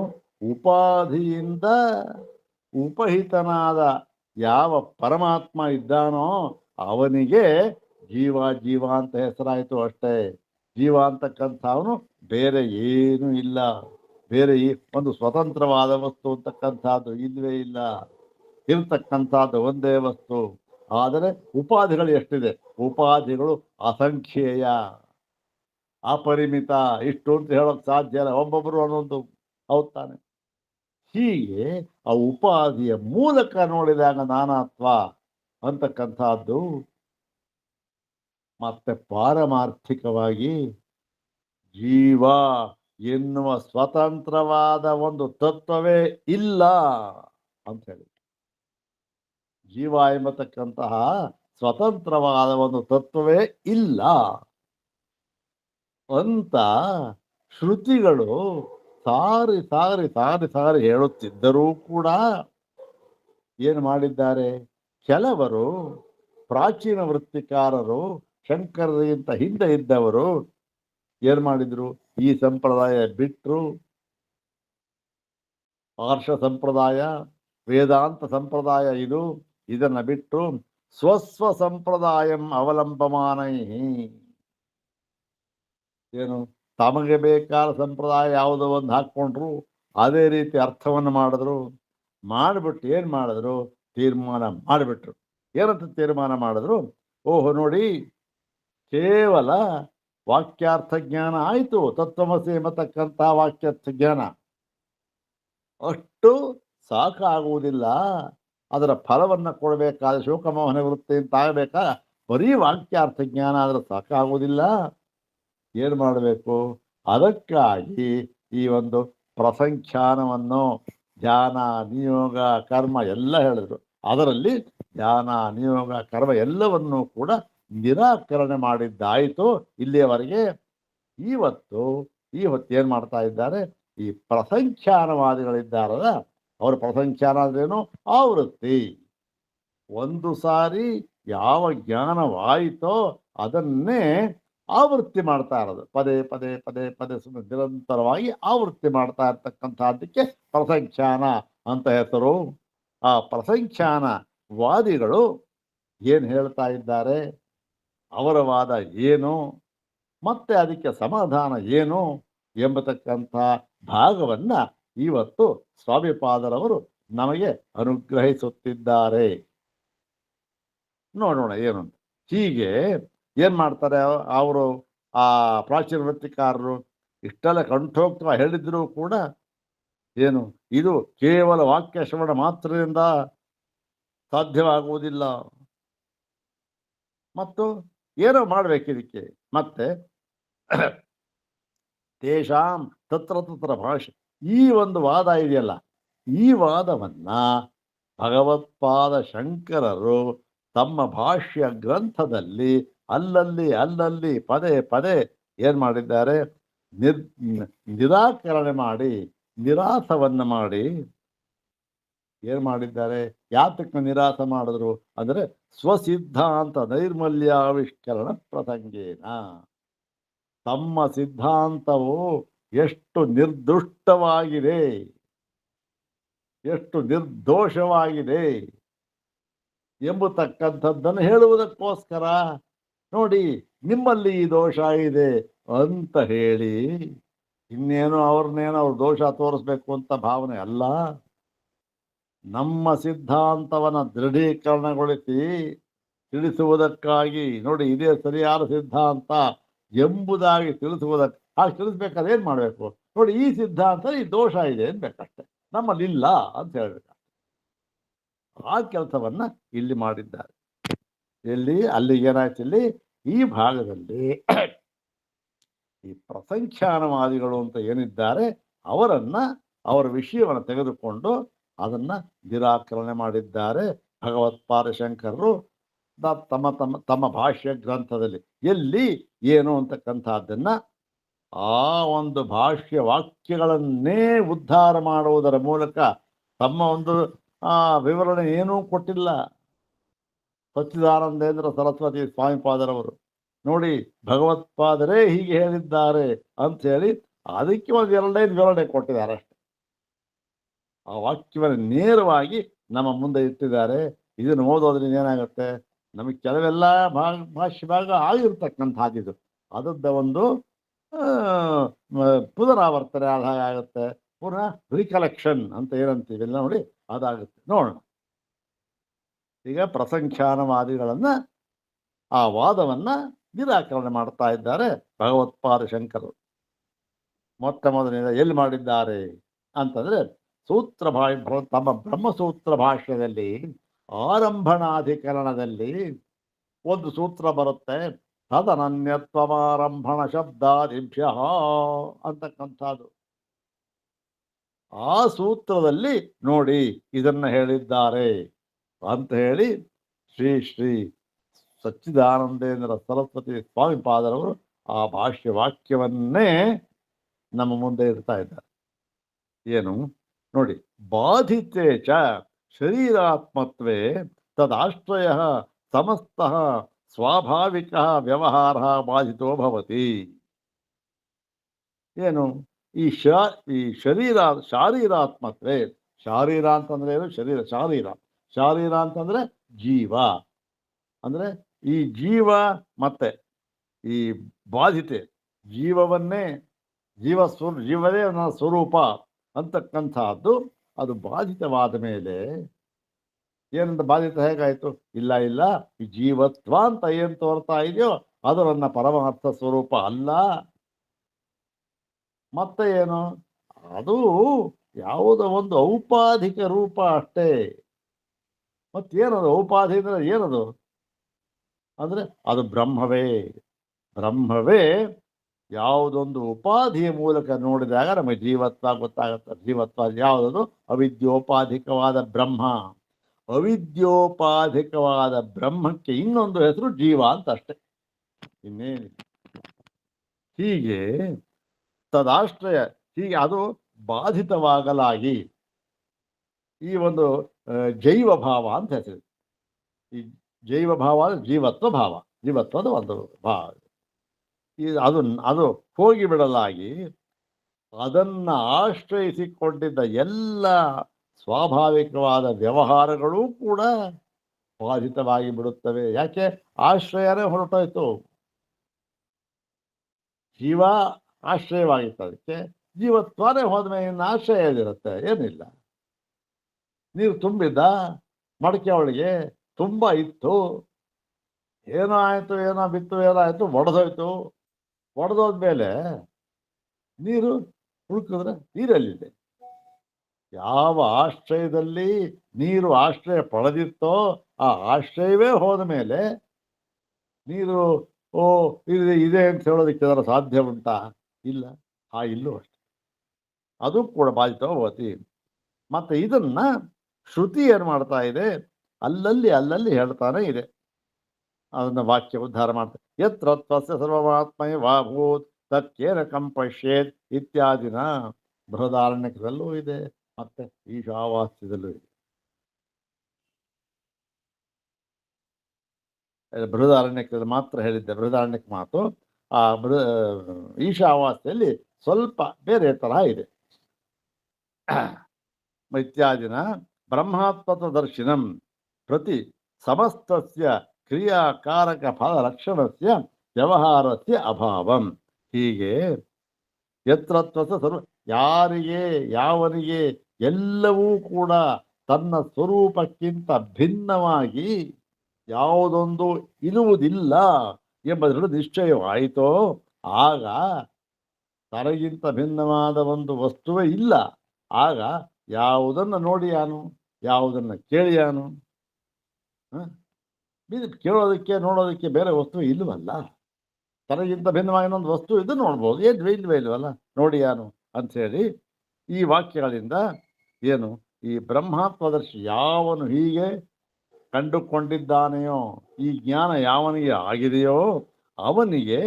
ಉಪಾಧಿಯಿಂದ ಉಪಹಿತನಾದ ಯಾವ ಪರಮಾತ್ಮ ಇದ್ದಾನೋ ಅವನಿಗೆ ಜೀವ ಜೀವ ಅಂತ ಹೆಸರಾಯಿತು ಅಷ್ಟೇ. ಜೀವ ಅಂತಕ್ಕಂಥವನು ಬೇರೆ ಏನೂ ಇಲ್ಲ. ಬೇರೆ ಒಂದು ಸ್ವತಂತ್ರವಾದ ವಸ್ತು ಅಂತಕ್ಕಂಥದ್ದು ಇಲ್ಲವೇ ಇಲ್ಲ. ಇರ್ತಕ್ಕಂಥದ್ದು ಒಂದೇ ವಸ್ತು. ಆದರೆ ಉಪಾಧಿಗಳು ಎಷ್ಟಿದೆ? ಉಪಾಧಿಗಳು ಅಸಂಖ್ಯೇಯ, ಅಪರಿಮಿತ. ಇಷ್ಟು ಅಂತ ಹೇಳೋಕೆ ಸಾಧ್ಯ ಇಲ್ಲ. ಒಬ್ಬೊಬ್ಬರು ಅನ್ನೊಂದು ಹೌದ್ ತಾನೆ. ಹೀಗೆ ಆ ಉಪಾಧಿಯ ಮೂಲಕ ನೋಡಿದಾಗ ನಾನಾತ್ವ ಅಂತಕ್ಕಂಥದ್ದು ಮತ್ತೆ ಪಾರಮಾರ್ಥಿಕವಾಗಿ ಜೀವ ಎನ್ನುವ ಸ್ವತಂತ್ರವಾದ ಒಂದು ತತ್ವವೇ ಇಲ್ಲ ಅಂತ ಹೇಳಿ. ಜೀವ ಎಂಬತಕ್ಕಂತಹ ಸ್ವತಂತ್ರವಾದ ಒಂದು ತತ್ವವೇ ಇಲ್ಲ ಅಂತ ಶ್ರುತಿಗಳು ಸಾರಿ ಸಾರಿ ಸಾರಿ ಸಾರಿ ಹೇಳುತ್ತಿದ್ದರೂ ಕೂಡ ಏನು ಮಾಡಿದ್ದಾರೆ? ಕೆಲವರು ಪ್ರಾಚೀನ ವೃತ್ತಿಕಾರರು, ಶಂಕರರಿಗಿಂತ ಹಿಂದೆ ಇದ್ದವರು ಏನು ಮಾಡಿದ್ರು? ಈ ಸಂಪ್ರದಾಯ ಬಿಟ್ಟರು. ಆರ್ಷ ಸಂಪ್ರದಾಯ, ವೇದಾಂತ ಸಂಪ್ರದಾಯ ಇದನ್ನ ಬಿಟ್ಟು ಸ್ವಸ್ವ ಸಂಪ್ರದಾಯಂ ಅವಲಂಬಮಾನೈ, ಏನು ತಮಗೆ ಬೇಕಾದ ಸಂಪ್ರದಾಯ ಯಾವುದೋ ಒಂದು ಹಾಕ್ಕೊಂಡ್ರು, ಅದೇ ರೀತಿ ಅರ್ಥವನ್ನು ಮಾಡಿದ್ರು. ಮಾಡಿಬಿಟ್ಟು ಏನು ಮಾಡಿದ್ರು? ತೀರ್ಮಾನ ಮಾಡಿಬಿಟ್ರು. ಏನಂತ ತೀರ್ಮಾನ ಮಾಡಿದ್ರು? ಓಹೋ ನೋಡಿ, ಕೇವಲ ವಾಕ್ಯಾರ್ಥ ಜ್ಞಾನ ಆಯಿತು, ತತ್ವಮಸಿ ಎಂಬತಕ್ಕಂಥ ವಾಕ್ಯಾರ್ಥ ಜ್ಞಾನ ಅಷ್ಟು ಸಾಕಾಗುವುದಿಲ್ಲ. ಅದರ ಫಲವನ್ನು ಕೊಡಬೇಕಾದ ಶೋಕಮೋಹನ ವೃತ್ತಿ ಅಂತ ಆಗಬೇಕಾ? ಬರೀ ವಾಕ್ಯಾರ್ಥ ಜ್ಞಾನ ಆದರೆ ಸಾಕಾಗುವುದಿಲ್ಲ. ಏನು ಮಾಡಬೇಕು? ಅದಕ್ಕಾಗಿ ಈ ಒಂದು ಪ್ರಸಂಖ್ಯಾನವನ್ನು, ಧ್ಯಾನ, ನಿಯೋಗ, ಕರ್ಮ ಎಲ್ಲ ಹೇಳಿದ್ರು. ಅದರಲ್ಲಿ ಧ್ಯಾನ, ನಿಯೋಗ, ಕರ್ಮ ಎಲ್ಲವನ್ನೂ ಕೂಡ ನಿರಾಕರಣೆ ಮಾಡಿದ್ದಾಯಿತು ಇಲ್ಲಿಯವರೆಗೆ. ಇವತ್ತು ಏನು ಮಾಡ್ತಾ ಇದ್ದಾರೆ? ಈ ಪ್ರಸಂಖ್ಯಾನವಾದಿಗಳಿದ್ದಾರಲ್ಲ, ಅವರ ಪ್ರಸಂಖ್ಯಾನ ಅಂದ್ರೇನು? ಆವೃತ್ತಿ. ಒಂದು ಸಾರಿ ಯಾವ ಜ್ಞಾನವಾಯಿತೋ ಅದನ್ನೇ ಆವೃತ್ತಿ ಮಾಡ್ತಾ ಇರೋದು. ಪದೇ ಪದೇ ಪದೇ ಪದೇ ಸುಮ್ಮನೆ ನಿರಂತರವಾಗಿ ಆವೃತ್ತಿ ಮಾಡ್ತಾ ಇರ್ತಕ್ಕಂಥದ್ದಕ್ಕೆ ಪ್ರಸಂಖ್ಯಾನ ಅಂತ ಹೆಸರು. ಆ ಪ್ರಸಂಖ್ಯಾನ ವಾದಿಗಳು ಏನು ಹೇಳ್ತಾ ಇದ್ದಾರೆ, ಅವರ ವಾದ ಏನು, ಮತ್ತೆ ಅದಕ್ಕೆ ಸಮಾಧಾನ ಏನು ಎಂಬತಕ್ಕಂಥ ಭಾಗವನ್ನ ಇವತ್ತು ಸ್ವಾಮಿಪಾದರವರು ನಮಗೆ ಅನುಗ್ರಹಿಸುತ್ತಿದ್ದಾರೆ. ನೋಡೋಣ ಏನು ಅಂತ. ಹೀಗೆ ಏನು ಮಾಡ್ತಾರೆ ಅವರು, ಆ ಪ್ರಾಚೀನ ವೃತ್ತಿಕಾರರು ಇಷ್ಟೆಲ್ಲ ಕಂಠೋಕ್ತ ಹೇಳಿದ್ರು ಕೂಡ ಏನು ಇದು ಕೇವಲ ವಾಕ್ಯ ಶ್ರವಣ ಮಾತ್ರದಿಂದ ಸಾಧ್ಯವಾಗುವುದಿಲ್ಲ, ಮತ್ತು ಏನೋ ಮಾಡಬೇಕಿದಕ್ಕೆ. ಮತ್ತೆ ತೇಷಾಂ ತತ್ರ ತತ್ರ ಭಾಷೆ, ಈ ಒಂದು ವಾದ ಇದೆಯಲ್ಲ, ಈ ವಾದವನ್ನ ಭಗವತ್ಪಾದ ಶಂಕರರು ತಮ್ಮ ಭಾಷ್ಯ ಗ್ರಂಥದಲ್ಲಿ ಅಲ್ಲಲ್ಲಿ ಪದೇ ಪದೇ ಏನು ಮಾಡಿದ್ದಾರೆ? ನಿರಾಕರಣೆ ಮಾಡಿ, ನಿರಾಸವನ್ನು ಮಾಡಿ ಏನು ಮಾಡಿದ್ದಾರೆ? ಯಾತಕ್ಕೆ ನಿರಾಸ ಮಾಡಿದ್ರು ಅಂದರೆ ಸ್ವಸಿದ್ಧಾಂತ ನೈರ್ಮಲ್ಯಾವಿಷ್ಕರಣ ಪ್ರಸಂಗೇನ. ತಮ್ಮ ಸಿದ್ಧಾಂತವು ಎಷ್ಟು ನಿರ್ದುಷ್ಟವಾಗಿದೆ, ಎಷ್ಟು ನಿರ್ದೋಷವಾಗಿದೆ ಎಂಬತಕ್ಕಂಥದ್ದನ್ನು ಹೇಳುವುದಕ್ಕೋಸ್ಕರ ನೋಡಿ, ನಿಮ್ಮಲ್ಲಿ ಈ ದೋಷ ಇದೆ ಅಂತ ಹೇಳಿ ಇನ್ನೇನು ಅವ್ರ ದೋಷ ತೋರಿಸ್ಬೇಕು ಅಂತ ಭಾವನೆ ಅಲ್ಲ. ನಮ್ಮ ಸಿದ್ಧಾಂತವನ್ನು ದೃಢೀಕರಣಗೊಳಿಸಿ ತಿಳಿಸುವುದಕ್ಕಾಗಿ ನೋಡಿ, ಇದೇ ಸರಿಯಾದ ಸಿದ್ಧಾಂತ ಎಂಬುದಾಗಿ ತಿಳಿಸುವುದಕ್ಕೆ, ಹಾಗೆ ತಿಳಿಸ್ಬೇಕಾದ್ರೆ ಏನು ಮಾಡಬೇಕು? ನೋಡಿ, ಈ ಸಿದ್ಧಾಂತ ಈ ದೋಷ ಇದೆ ಅನ್ಬೇಕಷ್ಟೆ, ನಮ್ಮಲ್ಲಿ ಇಲ್ಲ ಅಂತ ಹೇಳ್ಬೇಕು. ಆ ಕೆಲಸವನ್ನ ಇಲ್ಲಿ ಮಾಡಿದ್ದಾರೆ. ಎಲ್ಲಿ? ಅಲ್ಲಿ ಏನಾಯ್ತು? ಇಲ್ಲಿ ಈ ಭಾಗದಲ್ಲಿ ಈ ಪ್ರಸಂಖ್ಯಾನವಾದಿಗಳು ಅಂತ ಏನಿದ್ದಾರೆ ಅವರ ವಿಷಯವನ್ನು ತೆಗೆದುಕೊಂಡು ಅದನ್ನ ನಿರಾಕರಣೆ ಮಾಡಿದ್ದಾರೆ ಭಗವತ್ಪಾದ ಶಂಕರರು ತಮ್ಮ ತಮ್ಮ ತಮ್ಮ ಭಾಷ್ಯ ಗ್ರಂಥದಲ್ಲಿ. ಎಲ್ಲಿ ಏನು ಅಂತಕ್ಕಂಥದ್ದನ್ನ ಆ ಒಂದು ಭಾಷ್ಯ ವಾಕ್ಯಗಳನ್ನೇ ಉದ್ಧಾರ ಮಾಡುವುದರ ಮೂಲಕ ತಮ್ಮ ಒಂದು ವಿವರಣೆ ಏನೂ ಕೊಟ್ಟಿಲ್ಲ. ಸಚ್ಚಿದಾನಂದೇಂದ್ರ ಸರಸ್ವತಿ ಸ್ವಾಮಿಪಾದರವರು ನೋಡಿ ಭಗವತ್ಪಾದರೇ ಹೀಗೆ ಹೇಳಿದ್ದಾರೆ ಅಂತ ಹೇಳಿ ಅದಕ್ಕೆ ಒಂದು ಎರಡೇ ವಿವರಣೆ ಕೊಟ್ಟಿದ್ದಾರೆ ಅಷ್ಟೆ. ಆ ವಾಕ್ಯವನ್ನು ನೇರವಾಗಿ ನಮ್ಮ ಮುಂದೆ ಇಟ್ಟಿದ್ದಾರೆ. ಇದನ್ನು ಓದೋದ್ರಿಂದ ಏನಾಗುತ್ತೆ, ನಮಗೆ ಕೆಲವೆಲ್ಲ ಭಾಷೆ ಭಾಗ ಆಗಿರ್ತಕ್ಕಂಥದ್ದು ಅದದ್ದ ಒಂದು ಪುನರಾವರ್ತನೆ ಆದಾಗ ಆಗುತ್ತೆ, ಪುನಃ ರಿಕಲೆಕ್ಷನ್ ಅಂತ ಏನಂತೀವಿ ಎಲ್ಲ ನೋಡಿ ಅದಾಗುತ್ತೆ. ನೋಡೋಣ ಈಗ ಪ್ರಸಂಖ್ಯಾನವಾದಿಗಳನ್ನ ಆ ವಾದವನ್ನ ನಿರಾಕರಣೆ ಮಾಡ್ತಾ ಇದ್ದಾರೆ ಭಗವತ್ಪಾದ ಶಂಕರರು. ಮೊದಲನೇ ಎಲ್ಲಿ ಮಾಡಿದ್ದಾರೆ ಅಂತಂದ್ರೆ ಸೂತ್ರ ತಮ್ಮ ಬ್ರಹ್ಮಸೂತ್ರ ಭಾಷ್ಯದಲ್ಲಿ ಆರಂಭಣಾಧಿಕರಣದಲ್ಲಿ ಒಂದು ಸೂತ್ರ ಬರುತ್ತೆ, ತದನನ್ಯತ್ವಮಾರಂಭಣ ಶಬ್ದಾದಿಭ್ಯ ಅಂತಕ್ಕಂಥದ್ದು. ಆ ಸೂತ್ರದಲ್ಲಿ ನೋಡಿ ಇದನ್ನ ಹೇಳಿದ್ದಾರೆ ಅಂತ ಹೇಳಿ ಶ್ರೀ ಶ್ರೀ ಸಚ್ಚಿದಾನಂದೇಂದ್ರ ಸರಸ್ವತಿ ಸ್ವಾಮಿ ಪಾದರವರು ಆ ಭಾಷ್ಯ ವಾಕ್ಯವನ್ನೇ ನಮ್ಮ ಮುಂದೆ ಇಡ್ತಾ ಇದ್ದಾರೆ. ಏನು ನೋಡಿ, ಬಾಧಿತೆ ಚ ಶರೀರಾತ್ಮತ್ವೇ ತದಾಶ್ರಯ ಸಮಸ್ತ ಸ್ವಾಭಾವಿಕ ವ್ಯವಹಾರ ಬಾಧಿತೋ ಭವತಿ. ಏನು ಈ ಶಾರೀರಾತ್ಮತ್ವೇ, ಶಾರೀರ ಅಂತಂದ್ರೆ ಏನು, ಶಾರೀರ ಅಂತಂದ್ರೆ ಜೀವ, ಅಂದ್ರೆ ಈ ಜೀವ ಮತ್ತೆ ಈ ಬಾಧಿತೆ ಜೀವವನ್ನೇ ಜೀವವೇ ಸ್ವರೂಪ ಅಂತಕ್ಕಂಥದ್ದು ಅದು ಬಾಧಿತವಾದ ಮೇಲೆ ಏನಂತ ಬಾಧಿತ ಹೇಗಾಯ್ತು? ಇಲ್ಲ ಈ ಜೀವತ್ವ ಅಂತ ಏನ್ ತೋರ್ತಾ ಇದೆಯೋ ಅದು ನನ್ನ ಪರಮಾರ್ಥ ಸ್ವರೂಪ ಅಲ್ಲ. ಮತ್ತೆ ಏನು, ಅದು ಯಾವುದೋ ಒಂದು ಔಪಾಧಿಕ ರೂಪ ಅಷ್ಟೇ. ಮತ್ತೇನದು ಔಪಾಧಿ ಅಂದ್ರೆ ಏನದು ಅಂದ್ರೆ ಅದು ಬ್ರಹ್ಮವೇ ಯಾವುದೊಂದು ಉಪಾಧಿಯ ಮೂಲಕ ನೋಡಿದಾಗ ನಮಗೆ ಜೀವತ್ವ ಗೊತ್ತಾಗುತ್ತೆ. ಜೀವತ್ವ ಯಾವುದದು? ಅವಿದ್ಯೋಪಾಧಿಕವಾದ ಬ್ರಹ್ಮ. ಅವಿದ್ಯೋಪಾಧಿಕವಾದ ಬ್ರಹ್ಮಕ್ಕೆ ಇನ್ನೊಂದು ಹೆಸರು ಜೀವ ಅಂತ ಅಷ್ಟೆ, ಇನ್ನೇನಿಲ್ಲ. ಹೀಗೆ ತದಾಶ್ರಯ, ಹೀಗೆ ಅದು ಬಾಧಿತವಾಗಲಾಗಿ ಈ ಒಂದು ಜೈವ ಭಾವ ಅಂತ ಹೆಸರು. ಈ ಜೈವ ಭಾವ ಜೀವತ್ವದ ಒಂದು ಭಾವ. ಅದು ಹೋಗಿಬಿಡಲಾಗಿ ಅದನ್ನ ಆಶ್ರಯಿಸಿಕೊಂಡಿದ್ದ ಎಲ್ಲ ಸ್ವಾಭಾವಿಕವಾದ ವ್ಯವಹಾರಗಳೂ ಕೂಡ ಬಾಧಿತವಾಗಿ ಬಿಡುತ್ತವೆ. ಯಾಕೆ? ಆಶ್ರಯನೇ ಹೊರಟೋಯ್ತು. ಜೀವ ಆಶ್ರಯವಾಗಿತ್ತು, ಅದಕ್ಕೆ ಜೀವತ್ವನೇ ಹೋದ್ಮೇಲೆ ಇನ್ನು ಆಶ್ರಯ ಇರುತ್ತೆ, ಏನಿಲ್ಲ. ನೀರು ತುಂಬಿದ್ದ ಮಡಕೆ ಒಳಗೆ ತುಂಬ ಇತ್ತು, ಏನೋ ಆಯ್ತು, ಏನೋ ಬಿತ್ತು, ಏನೋ ಆಯ್ತು, ಒಡೆದೋದ್ಮೇಲೆ ನೀರು ಹುಡುಕಿದ್ರೆ ನೀರಲ್ಲಿದೆ. ಯಾವ ಆಶ್ರಯದಲ್ಲಿ ನೀರು ಆಶ್ರಯ ಪಡೆದಿತ್ತೋ ಆ ಆಶ್ರಯವೇ ಹೋದ ಮೇಲೆ ನೀರು ಇದೆ ಅಂತ ಹೇಳೋದಕ್ಕೆ ಅದರ ಸಾಧ್ಯ ಉಂಟಾ? ಇಲ್ಲ. ಇಲ್ಲೂ ಅಷ್ಟೆ, ಅದು ಕೂಡ ಬಾಧಿತವತಿ. ಮತ್ತೆ ಇದನ್ನ ಶ್ರುತಿ ಏನ್ ಮಾಡ್ತಾ ಇದೆ, ಅಲ್ಲಲ್ಲಿ ಹೇಳ್ತಾನೆ ಇದೆ. ಅದನ್ನ ವಾಕ್ಯ ಉದ್ಧಾರ ಮಾಡ್ತಾರೆ. ಯತ್ರ ತ್ವಸ್ಯ ಸರ್ವಮಾತ್ಮೈ ವಾಭೂತ್ ತತ್ಯೇನ ಕಂಪಶ್ಯೇತ್ ಇತ್ಯಾದಿನ ಬೃಹದಾರಣ್ಯಕದಲ್ಲೂ ಇದೆ, ಮತ್ತೆ ಈಶಾವಾಸ್ಯದಲ್ಲೂ ಇದೆ. ಬೃಹದಾರಣ್ಯಕದಲ್ಲಿ ಮಾತ್ರ ಹೇಳಿದ್ದೆ ಬೃಹದಾರಣ್ಯಕ ಮಾತು. ಆ ಈಶಾವಾಸ್ಯದಲ್ಲಿ ಸ್ವಲ್ಪ ಬೇರೆ ತರಹ ಇದೆ. ಇತ್ಯಾದಿನ ಬ್ರಹ್ಮಾತ್ಮತ ದರ್ಶನಂ ಪ್ರತಿ ಸಮಸ್ತಸ್ಯ ಕ್ರಿಯಾಕಾರಕ ಫಲಲಕ್ಷಣಸ್ಯ ವ್ಯವಹಾರಸ್ಯ ಅಭಾವಂ. ಹೀಗೆ ಯತ್ರತ್ವಸ ಸರ್ವ, ಯಾರಿಗೆ ಯಾವನಿಗೆ ಎಲ್ಲವೂ ಕೂಡ ತನ್ನ ಸ್ವರೂಪಕ್ಕಿಂತ ಭಿನ್ನವಾಗಿ ಯಾವುದೊಂದು ಇರುವುದಿಲ್ಲ ಎಂಬುದರ ನಿಶ್ಚಯವಾಯಿತೋ ಆಗ ತನಗಿಂತ ಭಿನ್ನವಾದ ಒಂದು ವಸ್ತುವೇ ಇಲ್ಲ. ಆಗ ಯಾವುದನ್ನು ನೋಡಿಯಾನು, ಯಾವುದನ್ನು ಕೇಳಿಯಾನು? ಕೇಳೋದಕ್ಕೆ ನೋಡೋದಕ್ಕೆ ಬೇರೆ ವಸ್ತು ಇಲ್ಲವಲ್ಲ. ತನಗಿಂತ ಭಿನ್ನವಾಗಿ ಇನ್ನೊಂದು ವಸ್ತು ಇದು ನೋಡ್ಬೋದು, ಇಲ್ವಲ್ಲ, ನೋಡಿಯಾನು ಅಂಥೇಳಿ ಈ ವಾಕ್ಯಗಳಿಂದ ಏನು, ಈ ಬ್ರಹ್ಮಾತ್ಮದರ್ಶಿ ಯಾವನು ಹೀಗೆ ಕಂಡುಕೊಂಡಿದ್ದಾನೆಯೋ, ಈ ಜ್ಞಾನ ಯಾವನಿಗೆ ಆಗಿದೆಯೋ ಅವನಿಗೆ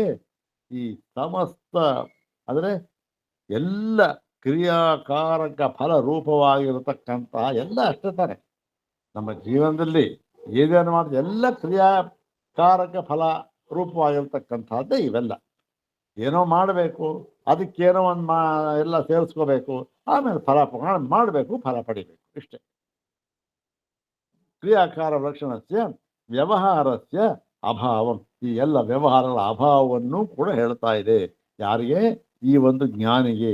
ಈ ಸಮಸ್ತ ಅಂದರೆ ಎಲ್ಲ ಕ್ರಿಯಾಕಾರಕ ಫಲ ರೂಪವಾಗಿರತಕ್ಕಂತಹ ಎಲ್ಲ ಅಷ್ಟೇ ತಾನೆ. ನಮ್ಮ ಜೀವನದಲ್ಲಿ ಏನೇನು ಮಾಡಿದ ಎಲ್ಲ ಕ್ರಿಯಾಕಾರಕ ಫಲ ರೂಪವಾಗಿರ್ತಕ್ಕಂಥದ್ದೇ ಇವೆಲ್ಲ. ಏನೋ ಮಾಡಬೇಕು, ಅದಕ್ಕೇನೋ ಒಂದು ಎಲ್ಲ ಸೇರಿಸ್ಕೋಬೇಕು, ಆಮೇಲೆ ಫಲ ಮಾಡಬೇಕು, ಫಲ ಪಡಿಬೇಕು, ಇಷ್ಟೇ. ಕ್ರಿಯಾಕಾರ ಲಕ್ಷಣಸ್ಯ ವ್ಯವಹಾರಸ್ಯ ಅಭಾವಂ, ಈ ಎಲ್ಲ ವ್ಯವಹಾರಗಳ ಅಭಾವವನ್ನು ಕೂಡ ಹೇಳ್ತಾ ಇದೆ. ಯಾರಿಗೆ? ಈ ಒಂದು ಜ್ಞಾನಿಗೆ.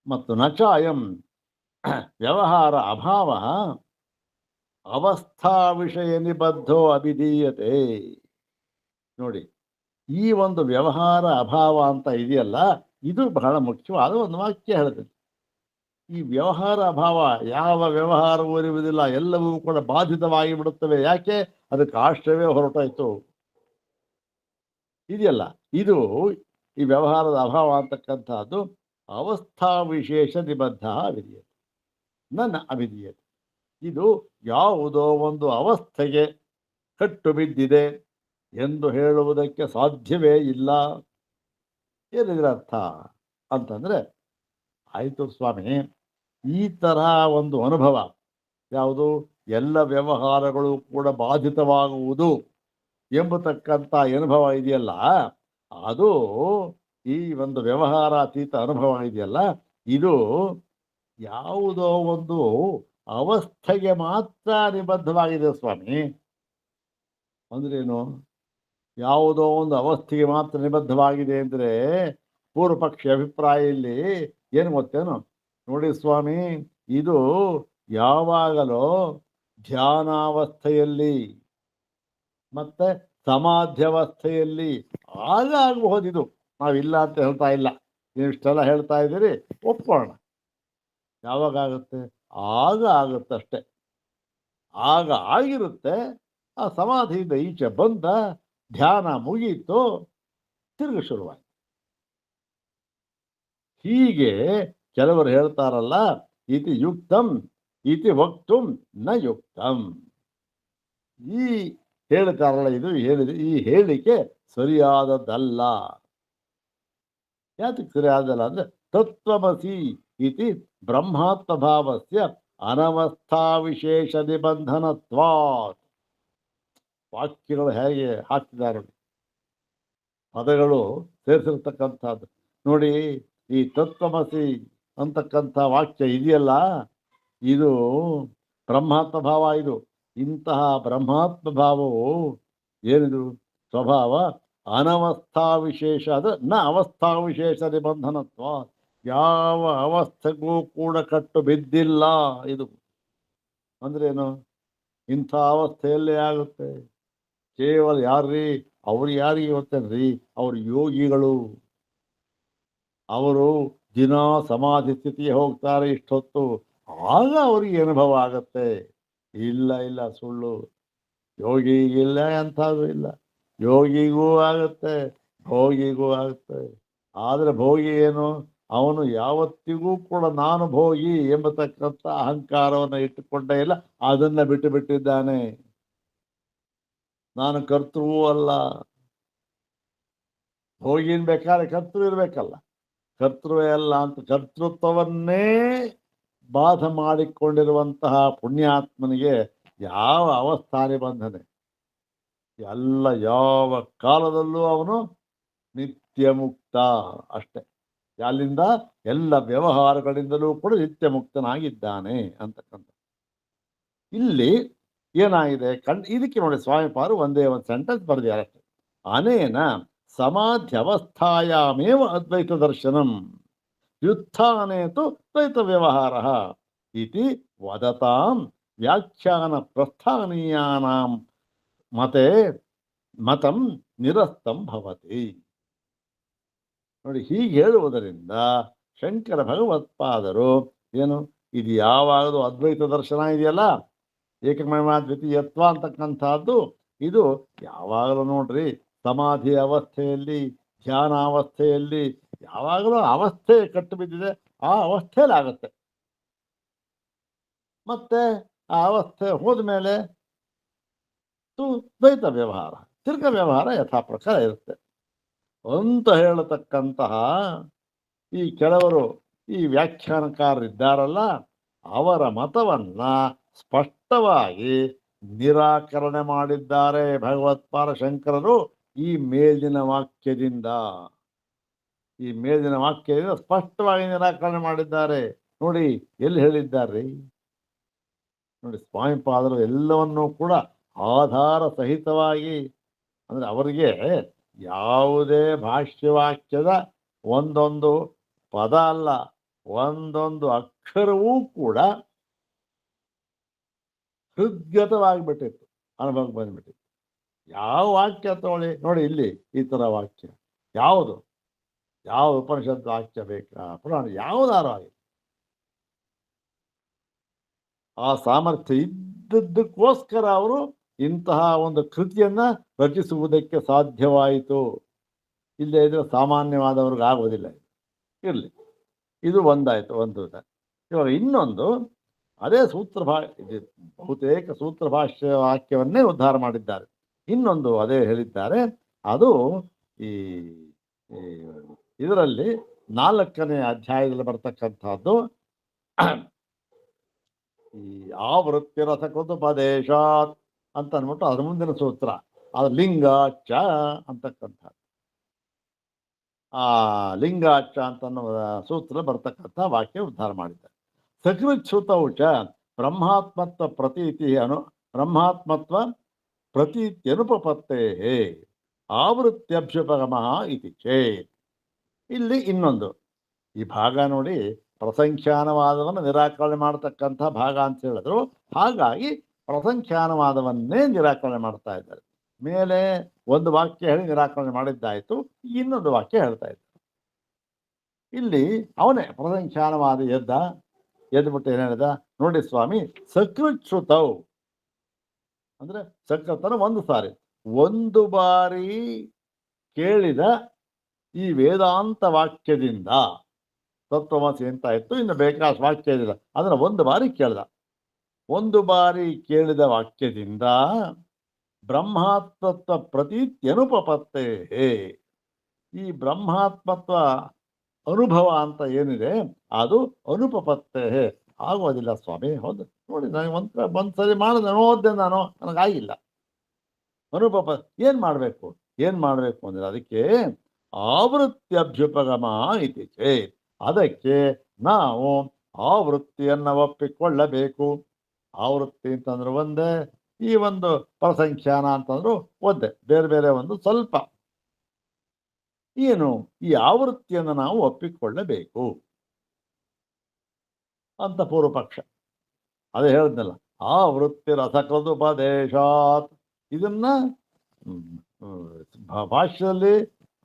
ಮತ್ತು ನಚ ಅಯಂ ವ್ಯವಹಾರ ಅಭಾವ ಅವಸ್ಥಾ ವಿಷಯ ನಿಬದ್ಧೋ ಅಭಿಧೀಯತೆ. ನೋಡಿ, ಈ ಒಂದು ವ್ಯವಹಾರ ಅಭಾವ ಅಂತ ಇದೆಯಲ್ಲ, ಇದು ಬಹಳ ಮುಖ್ಯವಾದ ಒಂದು ವಾಕ್ಯ ಹೇಳ್ತದೆ. ಈ ವ್ಯವಹಾರ ಅಭಾವ, ಯಾವ ವ್ಯವಹಾರವೂ ಇರುವುದಿಲ್ಲ, ಎಲ್ಲವೂ ಕೂಡ ಬಾಧಿತವಾಗಿ ಬಿಡುತ್ತವೆ. ಯಾಕೆ? ಅದಕ್ಕೆ ಆಶ್ರಯವೇ ಹೊರಟಾಯ್ತು. ಇದೆಯಲ್ಲ, ಇದು ಈ ವ್ಯವಹಾರದ ಅಭಾವ ಅಂತಕ್ಕಂಥದ್ದು ಅವಸ್ಥಾ ವಿಶೇಷ ನಿಬದ್ಧ ಅವಿಧೀಯತೆ, ನನ್ನ ಅವಿಧೀಯತೆ. ಇದು ಯಾವುದೋ ಒಂದು ಅವಸ್ಥೆಗೆ ಕಟ್ಟು ಬಿದ್ದಿದೆ ಎಂದು ಹೇಳುವುದಕ್ಕೆ ಸಾಧ್ಯವೇ ಇಲ್ಲ. ಏನಿದ್ರ ಅರ್ಥ ಅಂತಂದರೆ, ಆಯಿತು ಸ್ವಾಮಿ, ಈ ತರಹ ಒಂದು ಅನುಭವ, ಯಾವುದು? ಎಲ್ಲ ವ್ಯವಹಾರಗಳು ಕೂಡ ಬಾಧಿತವಾಗುವುದು ಎಂಬತಕ್ಕಂಥ ಅನುಭವ ಇದೆಯಲ್ಲ, ಅದು ಈ ಒಂದು ವ್ಯವಹಾರಾತೀತ ಅನುಭವ ಇದೆಯಲ್ಲ, ಇದು ಯಾವುದೋ ಒಂದು ಅವಸ್ಥೆಗೆ ಮಾತ್ರ ನಿಬದ್ಧವಾಗಿದೆ ಸ್ವಾಮಿ. ಅಂದ್ರೇನು? ಯಾವುದೋ ಒಂದು ಅವಸ್ಥೆಗೆ ಮಾತ್ರ ನಿಬದ್ಧವಾಗಿದೆ ಅಂದರೆ ಪೂರ್ವ ಪಕ್ಷಿ ಅಭಿಪ್ರಾಯ ಇಲ್ಲಿ ಏನು ಗೊತ್ತೇನು? ನೋಡಿ ಸ್ವಾಮಿ, ಇದು ಯಾವಾಗಲೋ ಧ್ಯಾನಾವಸ್ಥೆಯಲ್ಲಿ ಮತ್ತೆ ಸಮಾಧ್ಯವಸ್ಥೆಯಲ್ಲಿ ಆಗ ಆಗಬಹುದಿದು. ನಾವಿಲ್ಲ ಅಂತ ಹೇಳ್ತಾ ಇಲ್ಲ, ನೀವು ಇಷ್ಟೆಲ್ಲ ಹೇಳ್ತಾ ಇದ್ದೀರಿ, ಒಪ್ಪೋಣ. ಯಾವಾಗ ಆಗುತ್ತೆ? ಆಗ ಆಗುತ್ತಷ್ಟೆ. ಆಗ ಆಗಿರುತ್ತೆ. ಆ ಸಮಾಧಿಯಿಂದ ಈಚೆ ಬಂದ, ಧ್ಯಾನ ಮುಗೀತು, ತಿರುಗಿ ಶುರುವಾಯಿತು. ಹೀಗೆ ಕೆಲವರು ಹೇಳ್ತಾರಲ್ಲ, ಇತಿ ಯುಕ್ತಂ ಇತಿ ವಕ್ತುಂ ನ ಯುಕ್ತಂ. ಈ ಹೇಳ್ತಾರಲ್ಲ, ಇದು ಈ ಹೇಳಿಕೆ ಸರಿಯಾದದ್ದಲ್ಲ. ಯಾತಕ್ಕೆ ಸರಿಯಾದಲ್ಲ ಅಂದರೆ, ತತ್ವಮಸಿ ಇತಿ ಬ್ರಹ್ಮಾತ್ಮ ಭಾವಸ್ಯ ಅನವಸ್ಥಾ ವಿಶೇಷ ನಿಬಂಧನತ್ವಾತ್. ವಾಕ್ಯಗಳು ಹೇಗೆ ಹಾಕ್ತಿದ್ದಾರೆ, ಪದಗಳು ಸೇರಿಸಿರ್ತಕ್ಕಂಥದ್ದು ನೋಡಿ. ಈ ತತ್ವಮಸಿ ಅಂತಕ್ಕಂಥ ವಾಕ್ಯ ಇದೆಯಲ್ಲ, ಇದು ಬ್ರಹ್ಮಾತ್ಮ ಭಾವ. ಇದು ಇಂತಹ ಬ್ರಹ್ಮಾತ್ಮ ಭಾವವು ಏನಿದು ಸ್ವಭಾವ ಅನವಸ್ಥಾ ವಿಶೇಷ, ಅದು ನ ಅವಸ್ಥಾ ವಿಶೇಷ ನಿಬಂಧನತ್ವ, ಯಾವ ಅವಸ್ಥೆಗೂ ಕೂಡ ಕಟ್ಟು ಬಿದ್ದಿಲ್ಲ. ಇದು ಅಂದ್ರೇನು? ಇಂಥ ಅವಸ್ಥೆಯಲ್ಲೇ ಆಗುತ್ತೆ. ಕೇವಲ ಯಾರ್ರೀ? ಅವ್ರು ಯಾರಿಗೆ ಗೊತ್ತೇನ್ರಿ? ಅವ್ರು ಯೋಗಿಗಳು. ಅವರು ದಿನ ಸಮಾಧಿ ಸ್ಥಿತಿಗೆ ಹೋಗ್ತಾರೆ ಇಷ್ಟೊತ್ತು, ಆಗ ಅವ್ರಿಗೆ ಅನುಭವ ಆಗತ್ತೆ. ಇಲ್ಲ ಇಲ್ಲ, ಸುಳ್ಳು. ಯೋಗಿಗಿಲ್ಲ, ಅಂಥದ್ದು ಇಲ್ಲ. ಯೋಗಿಗೂ ಆಗುತ್ತೆ, ಭೋಗಿಗೂ ಆಗುತ್ತೆ. ಆದರೆ ಭೋಗಿ ಏನು? ಅವನು ಯಾವತ್ತಿಗೂ ಕೂಡ ನಾನು ಭೋಗಿ ಎಂಬತಕ್ಕಂಥ ಅಹಂಕಾರವನ್ನು ಇಟ್ಟುಕೊಂಡೇ ಇಲ್ಲ, ಅದನ್ನು ಬಿಟ್ಟು ಬಿಟ್ಟಿದ್ದಾನೆ. ನಾನು ಕರ್ತೃವೂ ಅಲ್ಲ. ಭೋಗಿನ್ ಬೇಕಾದ್ರೆ ಕರ್ತೃ ಇರಬೇಕಲ್ಲ, ಕರ್ತೃವೇ ಅಲ್ಲ ಅಂತ ಕರ್ತೃತ್ವವನ್ನೇ ಬಾಧ ಮಾಡಿಕೊಂಡಿರುವಂತಹ ಪುಣ್ಯಾತ್ಮನಿಗೆ ಯಾವ ಅವಸ್ಥಾನೆ ಬಂಧನೆ ಎಲ್ಲ, ಯಾವ ಕಾಲದಲ್ಲೂ ಅವನು ನಿತ್ಯ ಮುಕ್ತ ಅಷ್ಟೆ. ಅಲ್ಲಿಂದ ಎಲ್ಲ ವ್ಯವಹಾರಗಳಿಂದಲೂ ಕೂಡ ನಿತ್ಯ ಮುಕ್ತನಾಗಿದ್ದಾನೆ ಅಂತಕ್ಕಂಥ. ಇಲ್ಲಿ ಏನಾಗಿದೆ ಇದಕ್ಕೆ ನೋಡಿ, ಸ್ವಾಮಿಪಾರು ಒಂದೇ ಒಂದು ಸೆಂಟೆನ್ಸ್ ಬರೆದಿದ್ದಾರೆ. ಅನೇನ ಸಮಾಧ್ಯವಸ್ಥಾಯಾಮೇವ ಅದ್ವೈತ ದರ್ಶನಂ ವ್ಯುತ್ಥಾನೇತು ದ್ವೈತ ವ್ಯವಹಾರ ಇತಿ ವದತಾಂ ವ್ಯಾಖ್ಯಾನ ಪ್ರಸ್ಥಾನೀಯಾನಾಂ ಮತೆ ಮತಂ ನಿರಸ್ತಂ ಭವತಿ. ನೋಡಿ, ಹೀಗೆ ಹೇಳುವುದರಿಂದ ಶಂಕರ ಭಗವತ್ಪಾದರು ಏನು, ಇದು ಯಾವಾಗಲೂ ಅದ್ವೈತ ದರ್ಶನ ಇದೆಯಲ್ಲ, ಏಕಮೇವ ದ್ವಿತೀಯತ್ವ ಅಂತಕ್ಕಂಥದ್ದು, ಇದು ಯಾವಾಗಲೂ ನೋಡ್ರಿ ಸಮಾಧಿ ಅವಸ್ಥೆಯಲ್ಲಿ, ಧ್ಯಾನ ಅವಸ್ಥೆಯಲ್ಲಿ, ಯಾವಾಗಲೂ ಅವಸ್ಥೆ ಕಟ್ಟು ಬಿದ್ದಿದೆ, ಆ ಅವಸ್ಥೆಯಲ್ಲಿ ಆಗುತ್ತೆ. ಮತ್ತೆ ಆ ಅವಸ್ಥೆ ಹೋದ್ಮೇಲೆ ದ್ವೈತ ವ್ಯವಹಾರ, ತಿರ್ಗ ವ್ಯವಹಾರ ಯಥಾ ಪ್ರಕಾರ ಇರುತ್ತೆ ಅಂತ ಹೇಳತಕ್ಕಂತಹ ಈ ಕೆಲವರು ಈ ವ್ಯಾಖ್ಯಾನಕಾರರಿದ್ದಾರಲ್ಲ, ಅವರ ಮತವನ್ನ ಸ್ಪಷ್ಟವಾಗಿ ನಿರಾಕರಣೆ ಮಾಡಿದ್ದಾರೆ ಭಗವತ್ಪಾದ ಶಂಕರರು ಈ ಮೇಲಿನ ವಾಕ್ಯದಿಂದ. ಈ ಮೇಲಿನ ವಾಕ್ಯದಿಂದ ಸ್ಪಷ್ಟವಾಗಿ ನಿರಾಕರಣೆ ಮಾಡಿದ್ದಾರೆ. ನೋಡಿ ಎಲ್ಲಿ ಹೇಳಿದ್ದಾರೆ ನೋಡಿ, ಸ್ವಾಮಿಪಾದರು ಎಲ್ಲವನ್ನೂ ಕೂಡ ಆಧಾರ ಸಹಿತವಾಗಿ, ಅಂದರೆ ಅವರಿಗೆ ಯಾವುದೇ ಭಾಷ್ಯವಾಕ್ಯದ ಒಂದೊಂದು ಪದ ಅಲ್ಲ, ಒಂದೊಂದು ಅಕ್ಷರವೂ ಕೂಡ ಹೃದ್ಗತವಾಗಿಬಿಟ್ಟಿತ್ತು, ಅನುಭವಕ್ಕೆ ಬಂದ್ಬಿಟ್ಟಿತ್ತು. ಯಾವ ವಾಕ್ಯ ತಗೊಳ್ಳಿ ನೋಡಿ, ಇಲ್ಲಿ ಈ ಥರ ವಾಕ್ಯ ಯಾವುದು, ಯಾವ ಉಪನಿಷತ್ ವಾಕ್ಯ ಬೇಕಾ, ಪುರಾಣ ಯಾವುದಾರು ಆಗಿ ಆ ಸಾಮರ್ಥ್ಯ ಇದ್ದದ್ದಕ್ಕೋಸ್ಕರ ಅವರು ಇಂತಹ ಒಂದು ಕೃತಿಯನ್ನ ರಚಿಸುವುದಕ್ಕೆ ಸಾಧ್ಯವಾಯಿತು. ಇಲ್ಲೇ ಇದ್ರೆ ಸಾಮಾನ್ಯವಾದವ್ರಿಗೆ ಆಗೋದಿಲ್ಲ. ಇರಲಿ, ಇದು ಒಂದಾಯಿತು, ಒಂದು. ಇವಾಗ ಇನ್ನೊಂದು, ಅದೇ ಬಹುತೇಕ ಸೂತ್ರ ಭಾಷ್ಯ ವಾಕ್ಯವನ್ನೇ ಉದ್ಧಾರ ಮಾಡಿದ್ದಾರೆ. ಇನ್ನೊಂದು ಅದೇ ಹೇಳಿದ್ದಾರೆ, ಅದು ಈ ಇದರಲ್ಲಿ 4ನೇ ಅಧ್ಯಾಯದಲ್ಲಿ ಬರ್ತಕ್ಕಂಥದ್ದು ಈ ಆವೃತ್ತಿ ರಸಕೃತುಪದೇಶಾತ್ ಅಂತ ಅಂದ್ಬಿಟ್ಟು ಅದ್ರ ಮುಂದಿನ ಸೂತ್ರ, ಅದು ಲಿಂಗಾಚ ಅಂತಕ್ಕಂಥದ್ದು. ಆ ಲಿಂಗಾಚ ಅಂತ ಸೂತ್ರ ಬರ್ತಕ್ಕಂಥ ವಾಕ್ಯ ಉದ್ಧಾರ ಮಾಡಿದ್ದಾರೆ. ಸಕೃಚ್ಯುತೌ ಚ ಬ್ರಹ್ಮಾತ್ಮತ್ವ ಪ್ರತೀತ್ಯನುಪಪತ್ತೇ ಆವೃತ್ಯಭ್ಯುಪಗಮಃ ಇತಿ ಚೇತ್. ಇಲ್ಲಿ ಇನ್ನೊಂದು ಈ ಭಾಗ ನೋಡಿ, ಪ್ರಸಂಖ್ಯಾನವಾದವನ್ನು ನಿರಾಕರಣೆ ಮಾಡತಕ್ಕಂಥ ಭಾಗ ಅಂತ ಹೇಳಿದ್ರು. ಹಾಗಾಗಿ ಪ್ರಸಂಖ್ಯಾನವಾದವನ್ನೇ ನಿರಾಕರಣೆ ಮಾಡ್ತಾ ಇದ್ದಾರೆ. ಮೇಲೆ ಒಂದು ವಾಕ್ಯ ಹೇಳಿ ನಿರಾಕರಣೆ ಮಾಡಿದ್ದಾಯಿತು, ಇನ್ನೊಂದು ವಾಕ್ಯ ಹೇಳ್ತಾ ಇದ್ದಾರೆ. ಇಲ್ಲಿ ಅವನೇ ಪ್ರಸಂಖ್ಯಾನವಾದ ಎದ್ಬಿಟ್ಟು ಏನು ಹೇಳಿದ ನೋಡಿ ಸ್ವಾಮಿ, ಸಕೃಚ್ಯುತೌ ಅಂದ್ರೆ ಸಕೃತನ ಒಂದು ಬಾರಿ ಕೇಳಿದ ಈ ವೇದಾಂತ ವಾಕ್ಯದಿಂದ ತತ್ವಮಸಿ ಅಂತ ಇತ್ತು, ಇನ್ನು ಬೇಕಾದ ವಾಕ್ಯ ಇದಿಲ್ಲ, ಅದನ್ನು ಒಂದು ಬಾರಿ ಕೇಳ್ದ. ಒಂದು ಬಾರಿ ಕೇಳಿದ ವಾಕ್ಯದಿಂದ ಬ್ರಹ್ಮಾತ್ಮತ್ವ ಪ್ರತೀತ್ಯನುಪಪತ್ತೇ, ಈ ಬ್ರಹ್ಮಾತ್ಮತ್ವ ಅನುಭವ ಅಂತ ಏನಿದೆ ಅದು ಅನುಪಪತ್ತೇ ಆಗೋದಿಲ್ಲ ಸ್ವಾಮಿ. ಹೌದು ನೋಡಿ, ನನಗೆ ಒಂದ್ಸರಿ ಮಾಡಿದೆ, ನೋಡಿದೆ ನಾನು, ನನಗಾಗಿಲ್ಲ. ಅನುಪಪ ಏನು ಮಾಡಬೇಕು ಅಂದರೆ ಅದಕ್ಕೆ ಆವೃತ್ಯಭ್ಯುಪಗಮ ಇತಿ ಚೇತ್, ಅದಕ್ಕೆ ನಾವು ಆವೃತ್ತಿಯನ್ನು ಒಪ್ಪಿಕೊಳ್ಳಬೇಕು. ಆವೃತ್ತಿ ಅಂತಂದ್ರೆ ಒಂದೇ, ಈ ಒಂದು ಪ್ರಸಂಖ್ಯಾನ ಅಂತಂದ್ರು ಒಂದೇ, ಬೇರೆ ಬೇರೆ ಒಂದು ಸ್ವಲ್ಪ. ಏನು ಈ ಆವೃತ್ತಿಯನ್ನು ನಾವು ಒಪ್ಪಿಕೊಳ್ಳಬೇಕು ಅಂತ ಪೂರ್ವ ಪಕ್ಷ. ಅದೇ ಹೇಳಿದ್ನಲ್ಲ, ಆವೃತ್ತಿ ರಸಕೃದುಪದೇಶಾತ್. ಇದನ್ನ ಭಾಷ್ಯದಲ್ಲಿ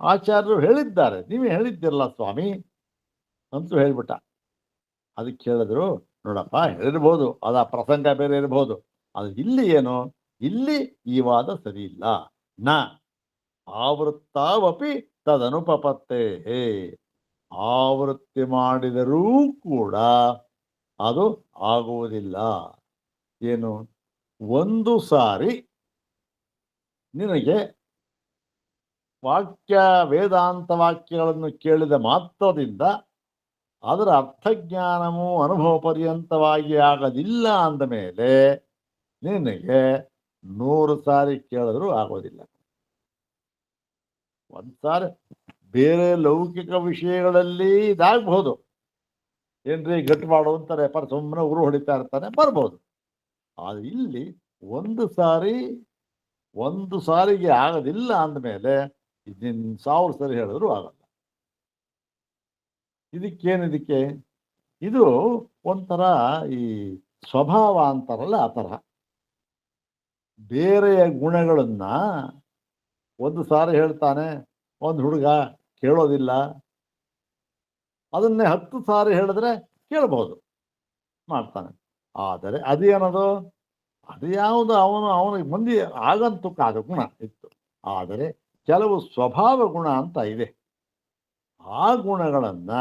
ಆಚಾರ್ಯರು ಹೇಳಿದ್ದಾರೆ, ನೀವೇ ಹೇಳಿದ್ದಿರಲ್ಲ ಸ್ವಾಮಿ ಅಂತೂ ಹೇಳ್ಬಿಟ್ಟ. ಅದಕ್ಕೆ ಹೇಳಿದ್ರು, ನೋಡಪ್ಪ ಹೇಳಿರ್ಬೋದು, ಅದು ಆ ಪ್ರಸಂಗ ಬೇರೆ ಇರ್ಬೋದು, ಅದು ಇಲ್ಲಿ ಏನು, ಇಲ್ಲಿ ಈ ವಾದ ಸರಿ ಇಲ್ಲ. ನ ಆವೃತ್ತಾವಪಿ ತದನುಪಪತ್ತೇ, ಆವೃತ್ತಿ ಮಾಡಿದರೂ ಕೂಡ ಅದು ಆಗುವುದಿಲ್ಲ. ಏನು, ಒಂದು ಸಾರಿ ನಿನಗೆ ವೇದಾಂತ ವಾಕ್ಯಗಳನ್ನು ಕೇಳಿದ ಮಾತ್ರದಿಂದ ಅದರ ಅರ್ಥಜ್ಞಾನವು ಅನುಭವ ಪರ್ಯಂತವಾಗಿ ಆಗದಿಲ್ಲ ಅಂದ ಮೇಲೆ ನಿನಗೆ 100 ಸಾರಿ ಕೇಳಿದ್ರೂ ಆಗೋದಿಲ್ಲ. ಒಂದ್ಸಾರಿ ಬೇರೆ ಲೌಕಿಕ ವಿಷಯಗಳಲ್ಲಿ ಇದಾಗಬಹುದು, ಏನ್ರಿ ಗಟ್ಟು ಮಾಡು ಅಂತಾರೆ, ಸುಮ್ಮನೆ ಉರು ಹೊಡಿತಾ ಇರ್ತಾನೆ, ಬರ್ಬೋದು. ಆದ್ರೆ ಇಲ್ಲಿ ಒಂದು ಸಾರಿಗೆ ಆಗೋದಿಲ್ಲ ಅಂದಮೇಲೆ ಇದನ್ನ 1000 ಸರಿ ಹೇಳಿದ್ರು ಆಗಲ್ಲ. ಇದಕ್ಕೆ ಇದು ಒಂಥರ ಈ ಸ್ವಭಾವ ಅಂತಾರಲ್ಲ, ಆ ತರಹ ಬೇರೆಯ ಗುಣಗಳನ್ನ ಒಂದು ಸಾರಿ ಹೇಳ್ತಾನೆ ಒಂದು ಹುಡುಗ, ಕೇಳೋದಿಲ್ಲ. ಅದನ್ನೇ 10 ಸಾರಿ ಹೇಳಿದ್ರೆ ಕೇಳ್ಬೋದು, ಮಾಡ್ತಾನೆ. ಆದರೆ ಅದೇನದು, ಅದು ಯಾವುದು ಅವನಿಗೆ ಮಂದಿ ಆಗಂತುಕ ಅದು ಗುಣ ಇತ್ತು. ಆದರೆ ಕೆಲವು ಸ್ವಭಾವ ಗುಣ ಅಂತ ಇದೆ, ಆ ಗುಣಗಳನ್ನ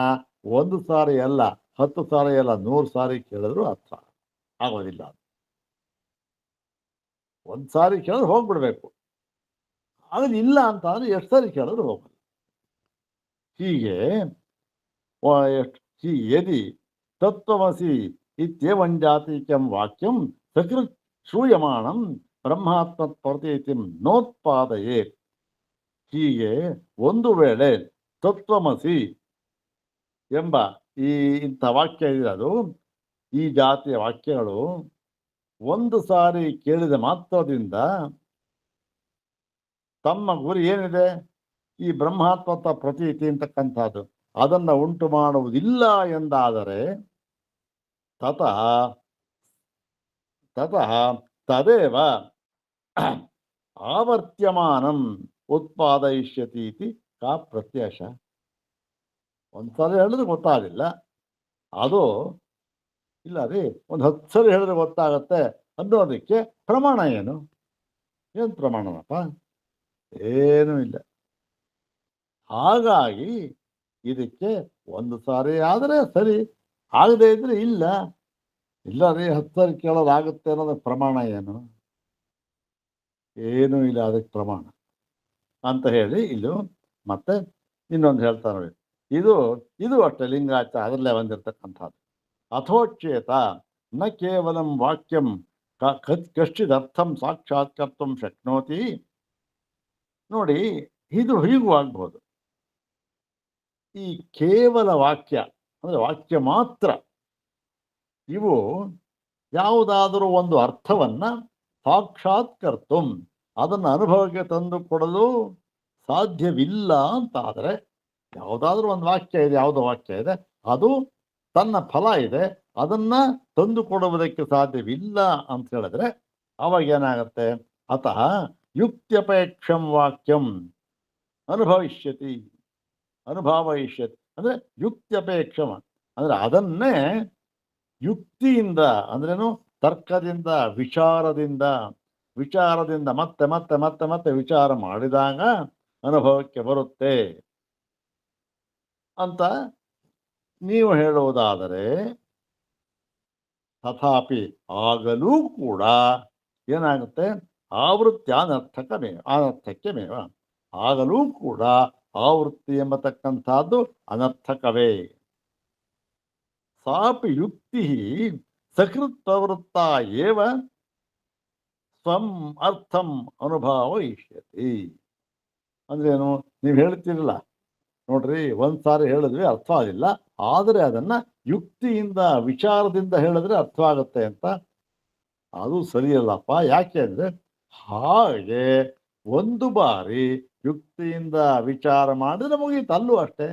ಒಂದು ಸಾರಿ ಅಲ್ಲ, 10 ಸಾರಿ ಅಲ್ಲ, 100 ಸಾರಿ ಕೇಳಿದ್ರು ಅರ್ಥ ಆಗೋದಿಲ್ಲ. ಒಂದು ಸಾರಿ ಕೇಳಿದ್ರೆ ಹೋಗ್ಬಿಡ್ಬೇಕು, ಆದ್ರೆ ಇಲ್ಲ ಅಂತ ಅಂದ್ರೆ ಎಷ್ಟು ಸಾರಿ ಕೇಳಿದ್ರು ಹೋಗಲ್ಲ. ಹೀಗೆ ಯದಿ ತತ್ವಮಸಿ ಇತ್ಯೇವಂಜಾತಿಕಂ ವಾಕ್ಯಂ ಶ್ರೂಯಮಾಣಂ ಬ್ರಹ್ಮಾತ್ಮ ಪ್ರತೀತಿಂ ನೋತ್ಪಾದಯೇ. ಹೀಗೆ ಒಂದು ವೇಳೆ ತತ್ವಮಸಿ ಎಂಬ ಇಂಥ ವಾಕ್ಯ ಇದೆ, ಅದು ಈ ಜಾತಿಯ ವಾಕ್ಯಗಳು ಒಂದು ಸಾರಿ ಕೇಳಿದ ಮಾತ್ರದಿಂದ ತಮ್ಮ ಗುರಿ ಏನಿದೆ, ಈ ಬ್ರಹ್ಮಾತ್ಮತ್ವ ಪ್ರತೀತಿ ಅಂತಕ್ಕಂಥದ್ದು, ಅದನ್ನ ಉಂಟು ಮಾಡುವುದಿಲ್ಲ ಎಂದಾದರೆ ತತಃ ತದೇವ ಆವರ್ತ್ಯಮಾನಂ ಉತ್ಪಾದಯಿಷ್ಯತಿ ಇತಿ ಕಾ ಪ್ರತ್ಯಾಶ. ಒಂದ್ಸಲ ಹೇಳಿದ್ರೆ ಗೊತ್ತಾಗಲಿಲ್ಲ, ಅದು ಇಲ್ಲ ರೀ ಒಂದು 10 ಸಲ ಹೇಳಿದ್ರೆ ಗೊತ್ತಾಗತ್ತೆ ಅನ್ನೋದಕ್ಕೆ ಪ್ರಮಾಣ ಏನು ಪ್ರಮಾಣನಪ್ಪ? ಏನೂ ಇಲ್ಲ. ಹಾಗಾಗಿ ಇದಕ್ಕೆ ಒಂದು ಸಾರಿ ಆದರೆ ಸರಿ, ಆಗದೆ ಇದ್ರೆ ಇಲ್ಲ ರೀ 10 ಸಾರಿ ಕೇಳೋದಾಗುತ್ತೆ ಅನ್ನೋದಕ್ಕೆ ಪ್ರಮಾಣ ಏನು? ಏನೂ ಇಲ್ಲ ಅದಕ್ಕೆ ಪ್ರಮಾಣ ಅಂತ ಹೇಳಿ ಇಲ್ಲೂ ಮತ್ತೆ ಇನ್ನೊಂದು ಹೇಳ್ತಾರೆ ನೋಡಿ. ಇದು ಅಷ್ಟೇ ಲಿಂಗಾಯತ ಅದರಲ್ಲೇ ಬಂದಿರತಕ್ಕಂಥದ್ದು. ಅಥೋಚ್ಯೇತ ನ ಕೇವಲಂ ವಾಕ್ಯಂ ಕಶ್ಚಿದರ್ಥಂ ಸಾಕ್ಷಾತ್ಕರ್ತು ಶಕ್ನೋತಿ. ನೋಡಿ, ಇದು ಹೀಗೂ ಆಗ್ಬೋದು. ಈ ಕೇವಲ ವಾಕ್ಯ ಅಂದರೆ ವಾಕ್ಯ ಮಾತ್ರ, ಇವು ಯಾವುದಾದರೂ ಒಂದು ಅರ್ಥವನ್ನ ಸಾಕ್ಷಾತ್ಕರ್ತು ಅದನ್ನು ಅನುಭವಕ್ಕೆ ತಂದು ಕೊಡಲು ಸಾಧ್ಯವಿಲ್ಲ ಅಂತಾದರೆ, ಯಾವುದಾದ್ರೂ ಒಂದು ವಾಕ್ಯ ಇದೆ, ಯಾವುದೋ ವಾಕ್ಯ ಇದೆ, ಅದು ತನ್ನ ಫಲ ಇದೆ, ಅದನ್ನ ತಂದು ಕೊಡುವುದಕ್ಕೆ ಸಾಧ್ಯವಿಲ್ಲ ಅಂತ ಹೇಳಿದ್ರೆ ಅವಾಗ ಏನಾಗತ್ತೆ? ಅತಃ ಯುಕ್ತ್ಯಪೇಕ್ಷಂ ವಾಕ್ಯಂ ಅನುಭವಿಷ್ಯತಿ ಅಂದ್ರೆ ಯುಕ್ತ್ಯಪೇಕ್ಷಮ ಅಂದ್ರೆ ಅದನ್ನೇ ಯುಕ್ತಿಯಿಂದ, ಅಂದ್ರೇನು, ತರ್ಕದಿಂದ, ವಿಚಾರದಿಂದ ಮತ್ತೆ ಮತ್ತೆ ಮತ್ತೆ ಮತ್ತೆ ವಿಚಾರ ಮಾಡಿದಾಗ ಅನುಭವಕ್ಕೆ ಬರುತ್ತೆ ಅಂತ ನೀವು ಹೇಳುವುದಾದರೆ, ತಥಾಪಿ ಆಗಲೂ ಕೂಡ ಏನಾಗುತ್ತೆ? ಆವೃತ್ತಿ ಅನರ್ಥಕ್ಕೆ ಮೇವ, ಆಗಲೂ ಕೂಡ ಆವೃತ್ತಿ ಎಂಬತಕ್ಕಂಥದ್ದು ಅನರ್ಥಕವೇ. ಸಾಪಿ ಯುಕ್ತಿ ಸಕೃತ್ ಪ್ರವೃತ್ತ ಏವ ಸ್ವಂ ಅರ್ಥಂ ಅನುಭವಯಿಷ್ಯತಿ. ಅಂದ್ರೇನು? ನೀವು ಹೇಳ್ತೀರಲ್ಲ ನೋಡ್ರಿ, ಒಂದ್ಸಾರಿ ಹೇಳಿದ್ವಿ ಅರ್ಥ ಆಗಿಲ್ಲ, ಆದರೆ ಅದನ್ನ ಯುಕ್ತಿಯಿಂದ ವಿಚಾರದಿಂದ ಹೇಳಿದ್ರೆ ಅರ್ಥ ಆಗುತ್ತೆ ಅಂತ. ಅದು ಸರಿಯಲ್ಲಪ್ಪ. ಯಾಕೆ ಅಂದ್ರೆ ಹಾಗೆ ಒಂದು ಬಾರಿ ಯುಕ್ತಿಯಿಂದ ವಿಚಾರ ಮಾಡಿದ್ರೆ ಮುಗೀತು, ಅಲ್ಲೂ ಅಷ್ಟೇ.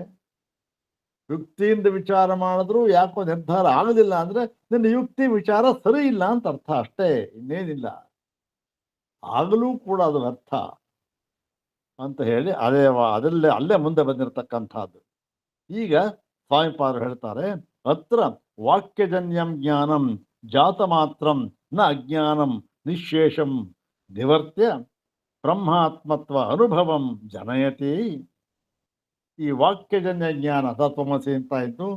ಯುಕ್ತಿಯಿಂದ ವಿಚಾರ ಮಾಡಿದ್ರು ಯಾಕೋ ನಿರ್ಧಾರ ಆಗೋದಿಲ್ಲ ಅಂದ್ರೆ ನಿನ್ನ ಯುಕ್ತಿ ವಿಚಾರ ಸರಿ ಇಲ್ಲ ಅಂತ ಅರ್ಥ ಅಷ್ಟೇ, ಇನ್ನೇನಿಲ್ಲ. ಆಗಲೂ ಕೂಡ ಅದು ಅರ್ಥ ಅಂತ ಹೇಳಿ ಅಲ್ಲೇ ಮುಂದೆ ಬಂದಿರತಕ್ಕಂಥದ್ದು. ಈಗ ಸ್ವಾಮಿಪಾದರು ಹೇಳ್ತಾರೆ, ಅತ್ರ ವಾಕ್ಯಜನ್ಯಂ ಜ್ಞಾನಂ ಜಾತ ಮಾತ್ರಂ ನ ಅಜ್ಞಾನಂ ನಿಶೇಷಂ ನಿವರ್ತ್ಯ ಬ್ರಹ್ಮಾತ್ಮತ್ವ ಅನುಭವಂ ಜನಯತಿ. ಈ ವಾಕ್ಯಜನ್ಯ ಜ್ಞಾನ ತತ್ವಮಸಿ ಅಂತ ಇತ್ತು,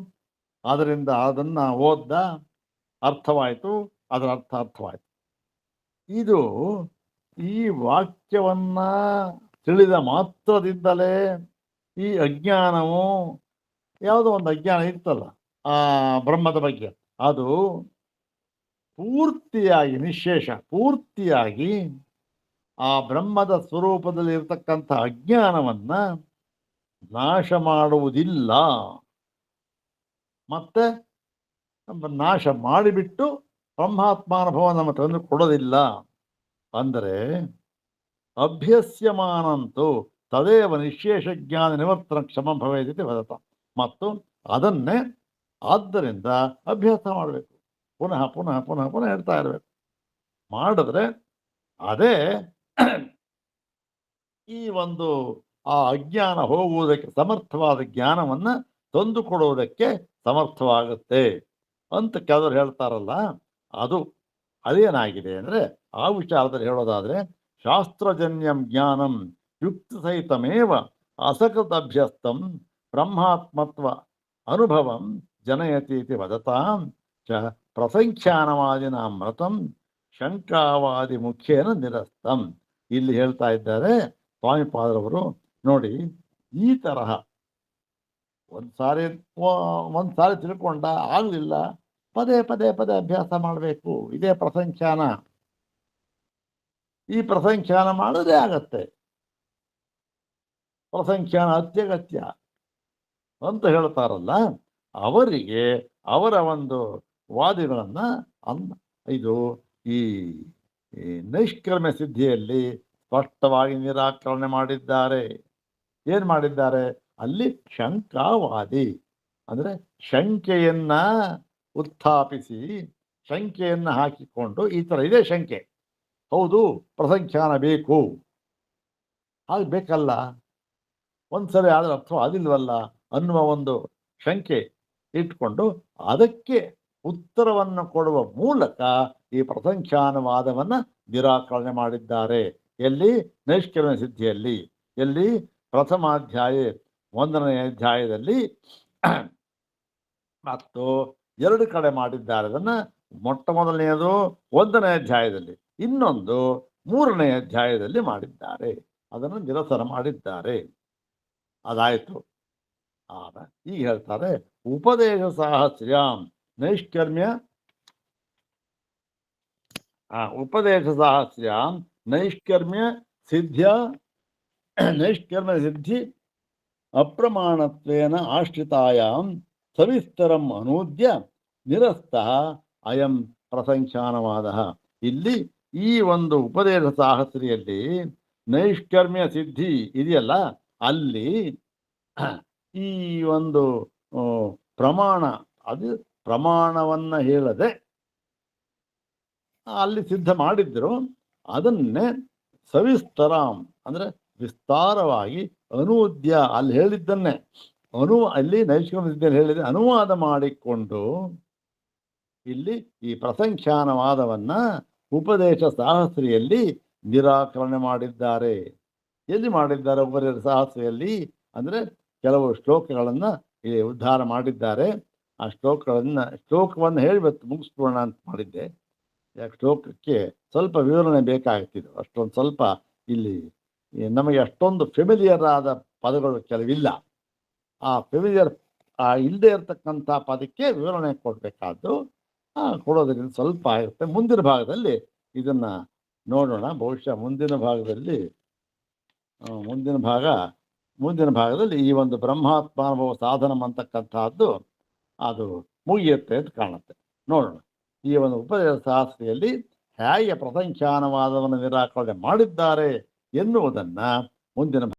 ಅದರಿಂದ ಅದನ್ನ ಓದ್ದ, ಅರ್ಥವಾಯಿತು, ಅದರ ಅರ್ಥವಾಯಿತು. ಇದು ಈ ವಾಕ್ಯವನ್ನ ತಿಳಿದ ಮಾತ್ರದಿಂದಲೇ ಈ ಅಜ್ಞಾನವು, ಯಾವುದೋ ಒಂದು ಅಜ್ಞಾನ ಇರ್ತಲ್ಲ ಆ ಬ್ರಹ್ಮದ ಬಗ್ಗೆ, ಅದು ಪೂರ್ತಿಯಾಗಿ ಪೂರ್ತಿಯಾಗಿ ಆ ಬ್ರಹ್ಮದ ಸ್ವರೂಪದಲ್ಲಿ ಇರತಕ್ಕಂಥ ಅಜ್ಞಾನವನ್ನ ನಾಶ ಮಾಡುವುದಿಲ್ಲ, ಮತ್ತೆ ನಾಶ ಮಾಡಿಬಿಟ್ಟು ಬ್ರಹ್ಮಾತ್ಮಾನುಭವ ನಮ್ಮ ತಂದು ಕೊಡೋದಿಲ್ಲ. ಅಂದರೆ ಅಭ್ಯಸ್ಯಮಾನಂತೂ ತದೇವ ನಿಶೇಷ ಜ್ಞಾನ ನಿವರ್ತನ ಕ್ಷಮ ಭವೇದಿತಿ ವದತ. ಮತ್ತು ಅದನ್ನೇ ಆದ್ದರಿಂದ ಅಭ್ಯಾಸ ಮಾಡಬೇಕು, ಪುನಃ ಪುನಃ ಪುನಃ ಪುನಃ ಹೇಳ್ತಾ ಇರಬೇಕು. ಮಾಡಿದ್ರೆ ಅದೇ ಈ ಒಂದು ಆ ಅಜ್ಞಾನ ಹೋಗುವುದಕ್ಕೆ ಸಮರ್ಥವಾದ ಜ್ಞಾನವನ್ನ ತಂದು ಕೊಡುವುದಕ್ಕೆ ಸಮರ್ಥವಾಗುತ್ತೆ ಅಂತ ಕೆಲವರು ಹೇಳ್ತಾರಲ್ಲ. ಅದೇನಾಗಿದೆ ಅಂದ್ರೆ, ಆ ವಿಚಾರದಲ್ಲಿ ಹೇಳೋದಾದ್ರೆ, ಶಾಸ್ತ್ರಜನ್ಯಂ ಜ್ಞಾನಂ ಯುಕ್ತಿ ಸಹಿತಮೇವ ಅಸಕೃತ ಅಭ್ಯಸ್ತಂ ಬ್ರಹ್ಮಾತ್ಮತ್ವ ಅನುಭವಂ ಜನಯತಿ ಇತಿ ವದತಾಂ ಚ ಪ್ರಸಂಖ್ಯಾನವಾದಿನ ಮೃತಂ ಶಂಕಾವಾದಿ ಮುಖೇನ ನಿರಸ್ತಂ. ಇಲ್ಲಿ ಹೇಳ್ತಾ ಇದ್ದಾರೆ ಸ್ವಾಮಿಪಾದರವರು, ನೋಡಿ, ಈ ತರಹ ಒಂದ್ಸಾರಿ ತಿಳ್ಕೊಂಡ ಆಗ್ಲಿಲ್ಲ, ಪದೇ ಪದೇ ಪದೇ ಅಭ್ಯಾಸ ಮಾಡಬೇಕು. ಇದೇ ಪ್ರಸಂಖ್ಯಾನ. ಈ ಪ್ರಸಂಖ್ಯಾನ ಮಾಡಿದ್ರೆ ಆಗತ್ತೆ. ಪ್ರಸಂಖ್ಯಾನ ಅತ್ಯಗತ್ಯ ಅಂತ ಹೇಳ್ತಾರಲ್ಲ, ಅವರಿಗೆ ಅವರ ಒಂದು ವಾದಿಗಳನ್ನ ಇದು ಈ ನೈಷ್ಕರ್ಮ್ಯ ಸಿದ್ಧಿಯಲ್ಲಿ ಸ್ಪಷ್ಟವಾಗಿ ನಿರಾಕರಣೆ ಮಾಡಿದ್ದಾರೆ. ಏನ್ ಮಾಡಿದ್ದಾರೆ? ಅಲ್ಲಿ ಶಂಕಾವಾದಿ ಅಂದ್ರೆ ಶಂಕೆಯನ್ನ ಉತ್ಥಾಪಿಸಿ, ಶಂಕೆಯನ್ನ ಹಾಕಿಕೊಂಡು, ಈ ತರ ಇದೆ ಶಂಕೆ, ಹೌದು ಪ್ರಸಂಖ್ಯಾನ ಬೇಕು, ಹಾಗೆ ಬೇಕಲ್ಲ, ಒಂದ್ಸರಿ ಆದ್ರೆ ಅರ್ಥ ಆಗಿಲ್ವಲ್ಲ ಅನ್ನುವ ಒಂದು ಶಂಕೆ ಇಟ್ಕೊಂಡು ಅದಕ್ಕೆ ಉತ್ತರವನ್ನು ಕೊಡುವ ಮೂಲಕ ಈ ಪ್ರಸಂಖ್ಯಾನವಾದವನ್ನ ನಿರಾಕರಣೆ ಮಾಡಿದ್ದಾರೆ. ಎಲ್ಲಿ? ನೈಷ್ಕರ್ಮ್ಯ ಸಿದ್ಧಿಯಲ್ಲಿ. ಎಲ್ಲಿ? ಪ್ರಥಮಾಧ್ಯಾಯ 1ನೇ ಅಧ್ಯಾಯದಲ್ಲಿ ಮತ್ತು 2 ಕಡೆ ಮಾಡಿದ್ದಾರೆ. ಅದನ್ನ ಮೊಟ್ಟ ಮೊದಲನೆಯದು 1ನೇ ಅಧ್ಯಾಯದಲ್ಲಿ, ಇನ್ನೊಂದು 3ನೇ ಅಧ್ಯಾಯದಲ್ಲಿ ಮಾಡಿದ್ದಾರೆ. ಅದನ್ನು ನಿರಸನ ಮಾಡಿದ್ದಾರೆ. ಅದಾಯ್ತು. ಈಗ ಹೇಳ್ತಾರೆ ಉಪದೇಶ ಸಾಹಸ್ರ್ಯಾಂ ನೈಷ್ಕರ್ಮ್ಯ ಉಪದೇಶ ಸಾಹಸ್ರ್ಯಾಂ ನೈಷ್ಕರ್ಮ್ಯ ಸಿದ್ಧಿ ಅಪ್ರಮಾಣತ್ವೇನ ಆಶ್ರಿತಾಯಾಂ ಸವಿಸ್ತರಂ ಅನೂದ್ಯ ನಿರಸ್ತಃ ಅಯಂ ಪ್ರಸಂಖ್ಯಾನವಾದ. ಇಲ್ಲಿ ಈ ಒಂದು ಉಪದೇಶ ಸಾಹಸ್ರಿಯಲ್ಲಿ ನೈಷ್ಕರ್ಮ್ಯ ಸಿದ್ಧಿ ಇದೆಯಲ್ಲ, ಅಲ್ಲಿ ಈ ಒಂದು ಪ್ರಮಾಣ, ಅದು ಪ್ರಮಾಣವನ್ನ ಹೇಳದೆ ಅಲ್ಲಿ ಸಿದ್ಧ ಮಾಡಿದ್ರು, ಅದನ್ನೇ ಸವಿಸ್ತರಾಂ ಅಂದ್ರೆ ವಿಸ್ತಾರವಾಗಿ ಅನೂದ್ಯ, ಅಲ್ಲಿ ಹೇಳಿದ್ದನ್ನೇ ಅಲ್ಲಿ ನೈಷ್ಕರ್ಮ್ಯ ಸಿದ್ಧಿಯಲ್ಲಿ ಹೇಳಿದ ಅನುವಾದ ಮಾಡಿಕೊಂಡು ಇಲ್ಲಿ ಈ ಪ್ರಸಂಖ್ಯಾನವಾದವನ್ನ ಉಪದೇಶ ಸಾಹಸ್ರಿಯಲ್ಲಿ ನಿರಾಕರಣೆ ಮಾಡಿದ್ದಾರೆ. ಎಲ್ಲಿ ಮಾಡಿದ್ದಾರೆ? ಉಪದೇಶ ಸಾಹಸ್ರಿಯಲ್ಲಿ ಅಂದ್ರೆ ಕೆಲವು ಶ್ಲೋಕಗಳನ್ನ ಇಲ್ಲಿ ಉದ್ಧಾರ ಮಾಡಿದ್ದಾರೆ. ಆ ಶ್ಲೋಕವನ್ನು ಹೇಳಬೇಕು, ಮುಗಿಸ್ಬೋಣ ಅಂತ ಮಾಡಿದ್ದೆ. ಯಾಕೆ ಶ್ಲೋಕಕ್ಕೆ ಸ್ವಲ್ಪ ವಿವರಣೆ ಬೇಕಾಗ್ತಿದೆ. ಅಷ್ಟೊಂದು ಸ್ವಲ್ಪ ಇಲ್ಲಿ ನಮಗೆ ಅಷ್ಟೊಂದು ಫೆಮಿಲಿಯರ್ ಆದ ಪದಗಳು ಕೆಲವಿಲ್ಲ. ಆ ಫೆಮಿಲಿಯರ್ ಇಲ್ಲದೆ ಇರತಕ್ಕಂಥ ಪದಕ್ಕೆ ವಿವರಣೆ ಕೊಡಬೇಕಾದ್ದು ಕೊಡೋದ್ರಿಂದ ಸ್ವಲ್ಪ ಆಗುತ್ತೆ. ಮುಂದಿನ ಭಾಗದಲ್ಲಿ ಇದನ್ನ ನೋಡೋಣ. ಬಹುಶಃ ಮುಂದಿನ ಭಾಗದಲ್ಲಿ ಈ ಒಂದು ಬ್ರಹ್ಮಾತ್ಮಾನುಭವ ಸಾಧನ ಅಂತಕ್ಕಂಥದ್ದು ಅದು ಮುಗಿಯುತ್ತೆ ಅಂತ ಕಾಣುತ್ತೆ. ನೋಡೋಣ ಈ ಒಂದು ಉಪದೇಶ ಶಾಸ್ತ್ರಿಯಲ್ಲಿ ಹೇಗೆ ಪ್ರಸಂಖ್ಯಾನವಾದವನ್ನು ನಿರಾಕರಣೆ ಮಾಡಿದ್ದಾರೆ ಎನ್ನುವುದನ್ನ ಮುಂದಿನ